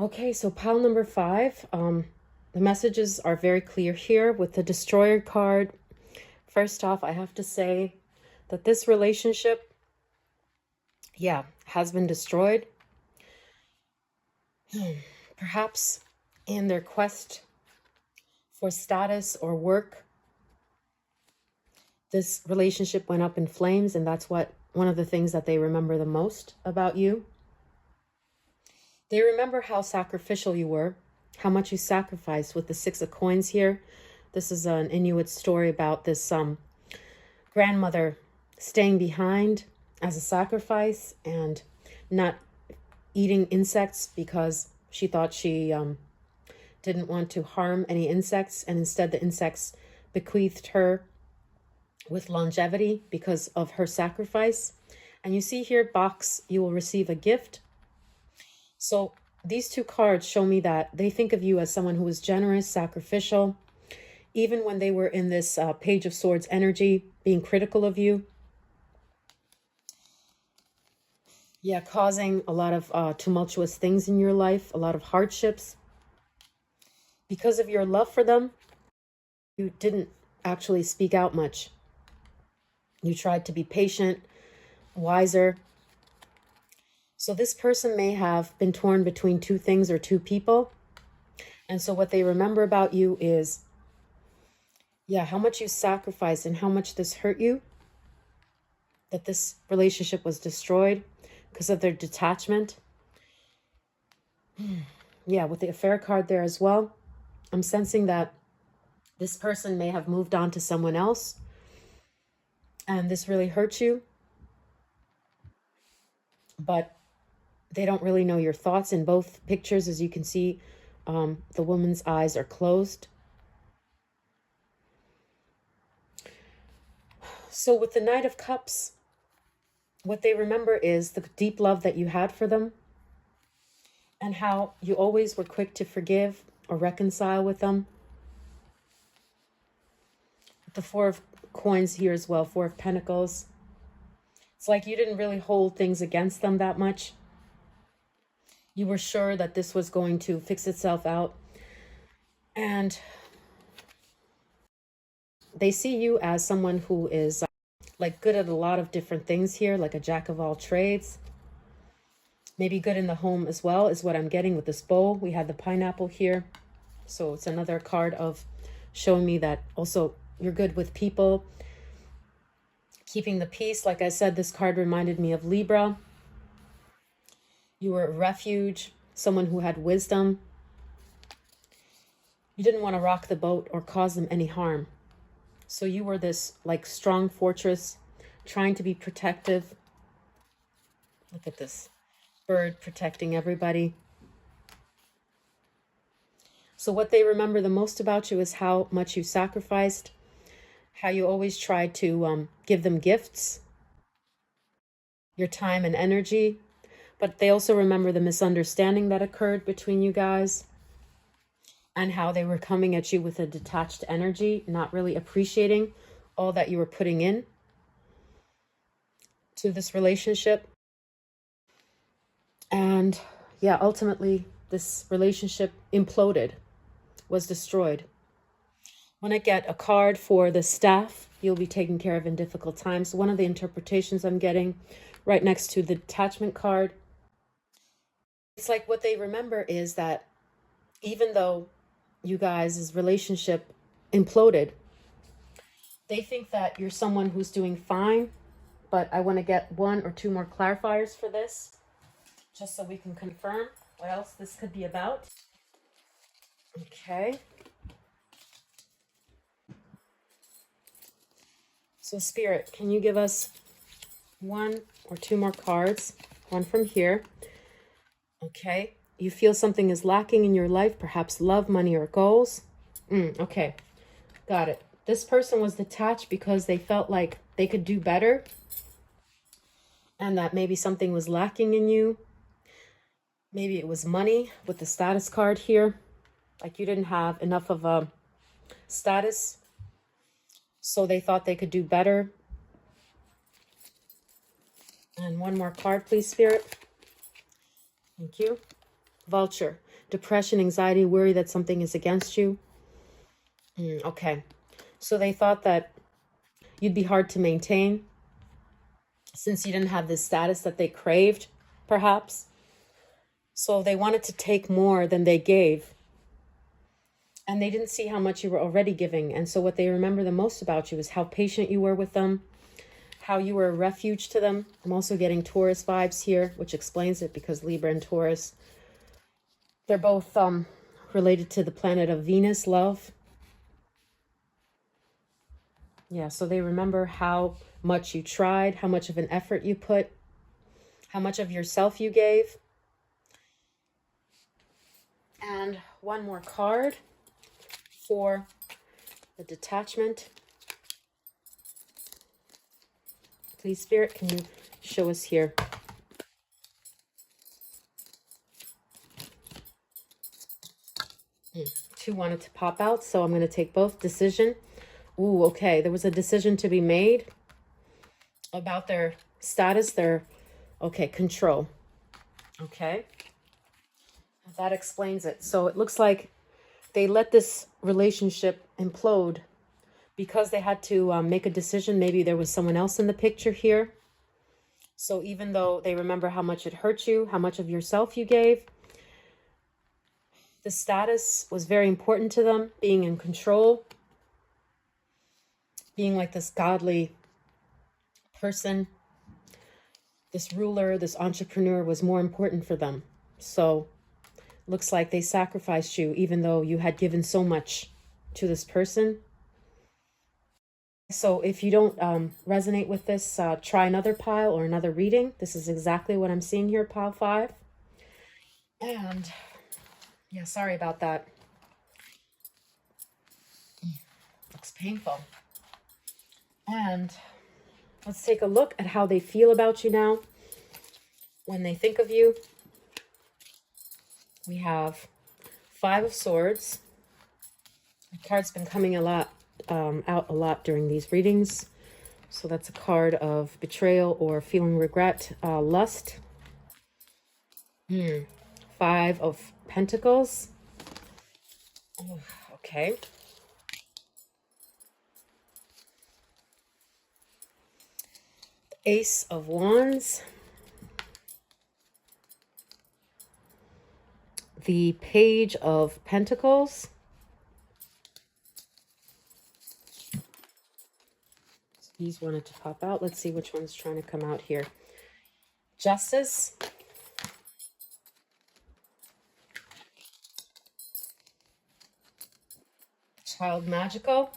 Okay, so pile number 5. The messages are very clear here with the Destroyer card. First off, I have to say that this relationship, has been destroyed. Perhaps in their quest for status or work, this relationship went up in flames, and that's one of the things that they remember the most about you. They remember how sacrificial you were, how much you sacrificed with the 6 of coins here. This is an Inuit story about this grandmother staying behind as a sacrifice and not eating insects because she thought she didn't want to harm any insects, and instead the insects bequeathed her with longevity because of her sacrifice. And you see here, box, you will receive a gift. So these 2 cards show me that they think of you as someone who was generous, sacrificial, even when they were in this Page of Swords energy, being critical of you. Yeah, causing a lot of tumultuous things in your life, a lot of hardships. Because of your love for them, you didn't actually speak out much. You tried to be patient, wiser. So this person may have been torn between 2 things or 2 people. And so what they remember about you is, how much you sacrificed and how much this hurt you. That this relationship was destroyed because of their detachment. With the Affair card there as well. I'm sensing that this person may have moved on to someone else, and this really hurt you. But they don't really know your thoughts. In both pictures, as you can see, the woman's eyes are closed. So with the Knight of Cups, what they remember is the deep love that you had for them and how you always were quick to forgive or reconcile with them. The 4 of coins here as well, 4 of Pentacles. It's like you didn't really hold things against them that much. You were sure that this was going to fix itself out. And they see you as someone who is good at a lot of different things here, like a jack of all trades. Maybe good in the home as well is what I'm getting with this bowl. We had the pineapple here. So it's another card of showing me that also you're good with people. Keeping the peace. Like I said, this card reminded me of Libra. You were a refuge, someone who had wisdom. You didn't want to rock the boat or cause them any harm. So you were this like strong fortress, trying to be protective. Look at this bird protecting everybody. So what they remember the most about you is how much you sacrificed, how you always tried to give them gifts, your time and energy. But they also remember the misunderstanding that occurred between you guys and how they were coming at you with a detached energy, not really appreciating all that you were putting in to this relationship. And yeah, ultimately, this relationship imploded, was destroyed. When I get a card for the staff, you'll be taken care of in difficult times. One of the interpretations I'm getting right next to the detachment card, it's like what they remember is that even though you guys' relationship imploded, they think that you're someone who's doing fine. But I want to get 1 or 2 more clarifiers for this, just so we can confirm what else this could be about. Okay. So Spirit, can you give us 1 or 2 more cards? One from here. Okay. You feel something is lacking in your life, perhaps love, money, or goals. Okay. Got it. This person was detached because they felt like they could do better and that maybe something was lacking in you. Maybe it was money with the status card here. Like you didn't have enough of a status, so they thought they could do better. And 1 more card, please, Spirit. Thank you. Vulture. Depression, anxiety, worry that something is against you. Okay. So they thought that you'd be hard to maintain since you didn't have this status that they craved, perhaps. So they wanted to take more than they gave. And they didn't see how much you were already giving. And so what they remember the most about you is how patient you were with them, how you were a refuge to them. I'm also getting Taurus vibes here, which explains it because Libra and Taurus, they're both related to the planet of Venus, love. Yeah, so they remember how much you tried, how much of an effort you put, how much of yourself you gave. And 1 more card for the detachment. Please, Spirit, can you show us here? Two wanted to pop out, so I'm going to take both. Decision. Ooh, okay. There was a decision to be made about their status, their, okay, control. Okay. That explains it. So it looks like they let this relationship implode because they had to make a decision. Maybe there was someone else in the picture here. So even though they remember how much it hurt you, how much of yourself you gave, the status was very important to them, being in control, being like this godly person, this ruler, this entrepreneur was more important for them. So looks like they sacrificed you even though you had given so much to this person. So if you don't resonate with this, try another pile or another reading. This is exactly what I'm seeing here, pile 5. And yeah, sorry about that. Looks painful. And let's take a look at how they feel about you now when they think of you. We have 5 of Swords. The card's been coming out a lot during these readings. So that's a card of betrayal or feeling regret, lust. 5 of Pentacles. Oh, okay. Ace of Wands. The Page of Pentacles. These wanted to pop out. Let's see which one's trying to come out here. Justice. Child magical.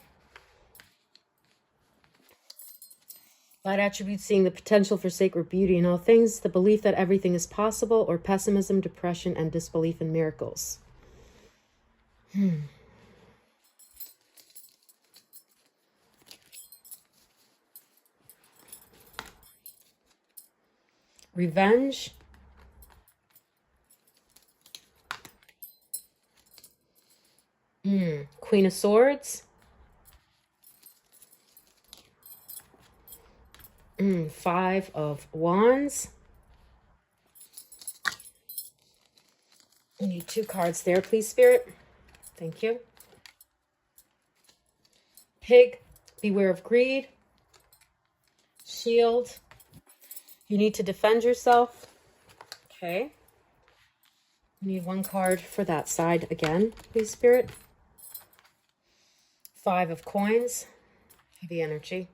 Light attributes, seeing the potential for sacred beauty in all things, the belief that everything is possible, or pessimism, depression, and disbelief in miracles. Revenge. Queen of Swords. Five of Wands. I need 2 cards there, please, Spirit. Thank you. Pig. Beware of greed. Shield. You need to defend yourself. Okay. I need 1 card for that side again, please, Spirit. 5 of Coins. Heavy energy.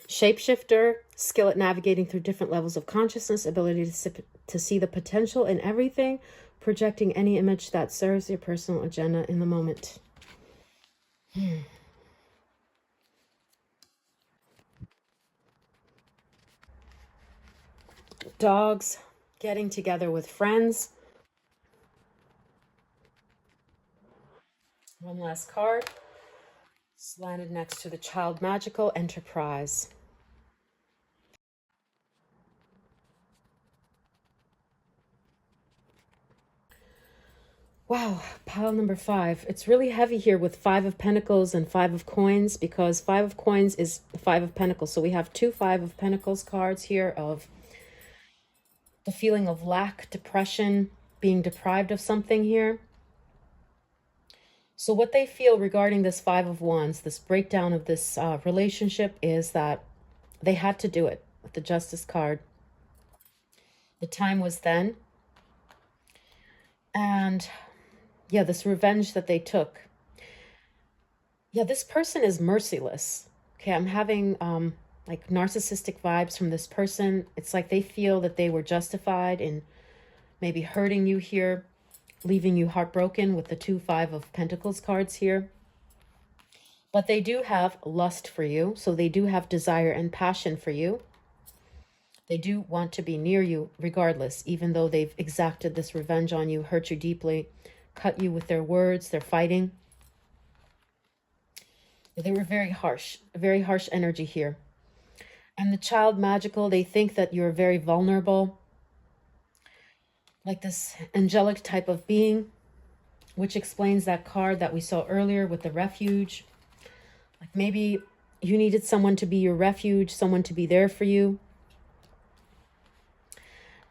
Shapeshifter, skill at navigating through different levels of consciousness, ability to see the potential in everything, projecting any image that serves your personal agenda in the moment. Dogs, getting together with friends. 1 last card. It's landed next to the Child Magical, Enterprise. Wow, pile number 5. It's really heavy here with 5 of Pentacles and 5 of Coins, because 5 of Coins is the 5 of Pentacles. So we have 2 5 of Pentacles cards here of the feeling of lack, depression, being deprived of something here. So what they feel regarding this 5 of Wands, this breakdown of this relationship, is that they had to do it with the Justice card. The time was then. And yeah, this revenge that they took. Yeah, this person is merciless. Okay, I'm having like narcissistic vibes from this person. It's like they feel that they were justified in maybe hurting you here, leaving you heartbroken with the 2 5 of Pentacles cards here. But they do have lust for you. So they do have desire and passion for you. They do want to be near you regardless, even though they've exacted this revenge on you, hurt you deeply, cut you with their words, they're fighting. They were very harsh energy here. And the Child Magical, they think that you're very vulnerable, like this angelic type of being, which explains that card that we saw earlier with the refuge. Like maybe you needed someone to be your refuge, someone to be there for you.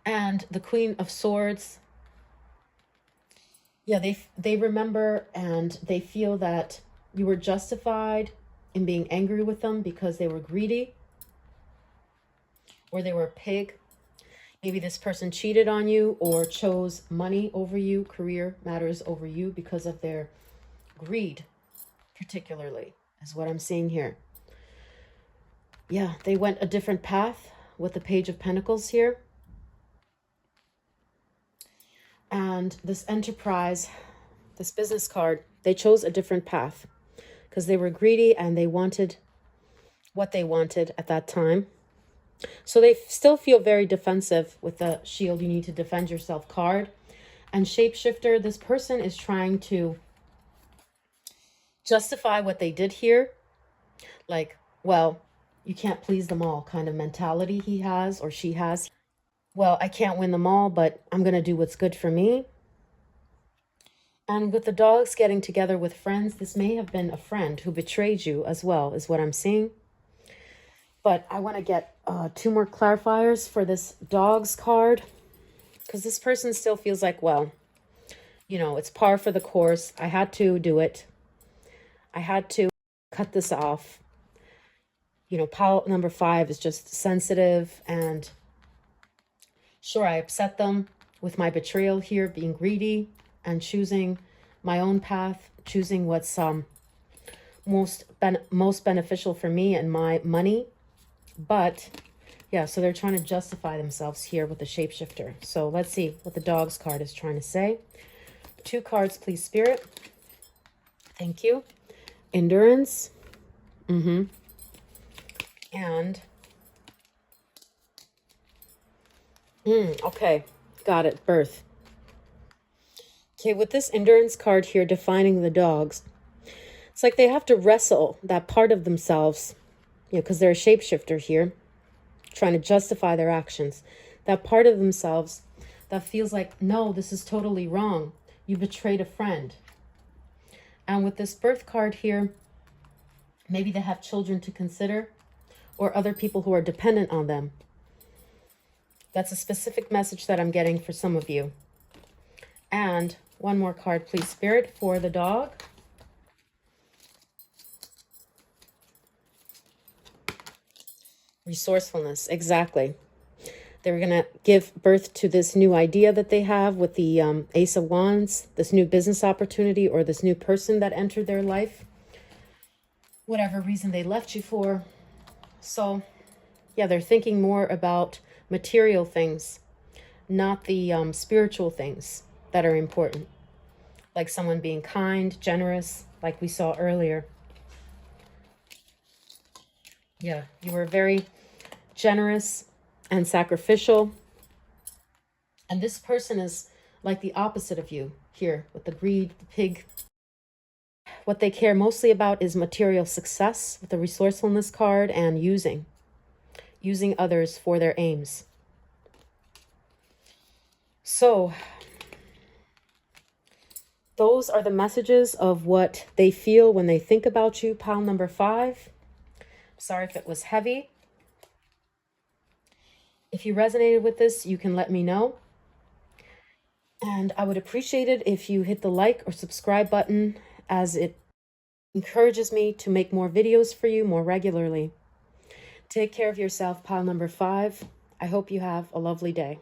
And the Queen of Swords, yeah, they remember and they feel that you were justified in being angry with them because they were greedy, or they were a pig. Maybe this person cheated on you or chose money over you, career matters over you, because of their greed, particularly, is what I'm seeing here. Yeah, they went a different path with the Page of Pentacles here. And this Enterprise, this business card, they chose a different path because they were greedy and they wanted what they wanted at that time. So they still feel very defensive with the shield, you need to defend yourself card. And Shapeshifter, this person is trying to justify what they did here. Like, well, you can't please them all kind of mentality he has or she has. Well, I can't win them all, but I'm going to do what's good for me. And with the dogs getting together with friends, this may have been a friend who betrayed you as well, is what I'm seeing. But I want to get 2 more clarifiers for this dogs card, because this person still feels like, well, you know, it's par for the course. I had to do it. I had to cut this off. You know, pile number 5 is just sensitive, and sure, I upset them with my betrayal here, being greedy and choosing my own path, choosing what's most beneficial for me and my money. But yeah, so they're trying to justify themselves here with the shapeshifter. So let's see what the Dogs card is trying to say. 2 cards, please, Spirit. Thank you. Endurance. And okay, got it. Birth. Okay, with this endurance card here defining the Dogs, it's like they have to wrestle that part of themselves, because they're a shapeshifter here, trying to justify their actions. That part of themselves that feels like, no, this is totally wrong. You betrayed a friend. And with this birth card here, maybe they have children to consider or other people who are dependent on them. That's a specific message that I'm getting for some of you. And one more card, please, Spirit, for the Dog. Resourcefulness, exactly. They're going to give birth to this new idea that they have with the Ace of Wands, this new business opportunity or this new person that entered their life, whatever reason they left you for. So, yeah, they're thinking more about material things, not the spiritual things that are important, like someone being kind, generous, like we saw earlier. Yeah, you were very generous and sacrificial. And this person is like the opposite of you here with the greed, the pig. What they care mostly about is material success with the resourcefulness card and using others for their aims. So those are the messages of what they feel when they think about you, pile number 5. Sorry if it was heavy. If you resonated with this, you can let me know. And I would appreciate it if you hit the like or subscribe button, as it encourages me to make more videos for you more regularly. Take care of yourself, pile number 5. I hope you have a lovely day.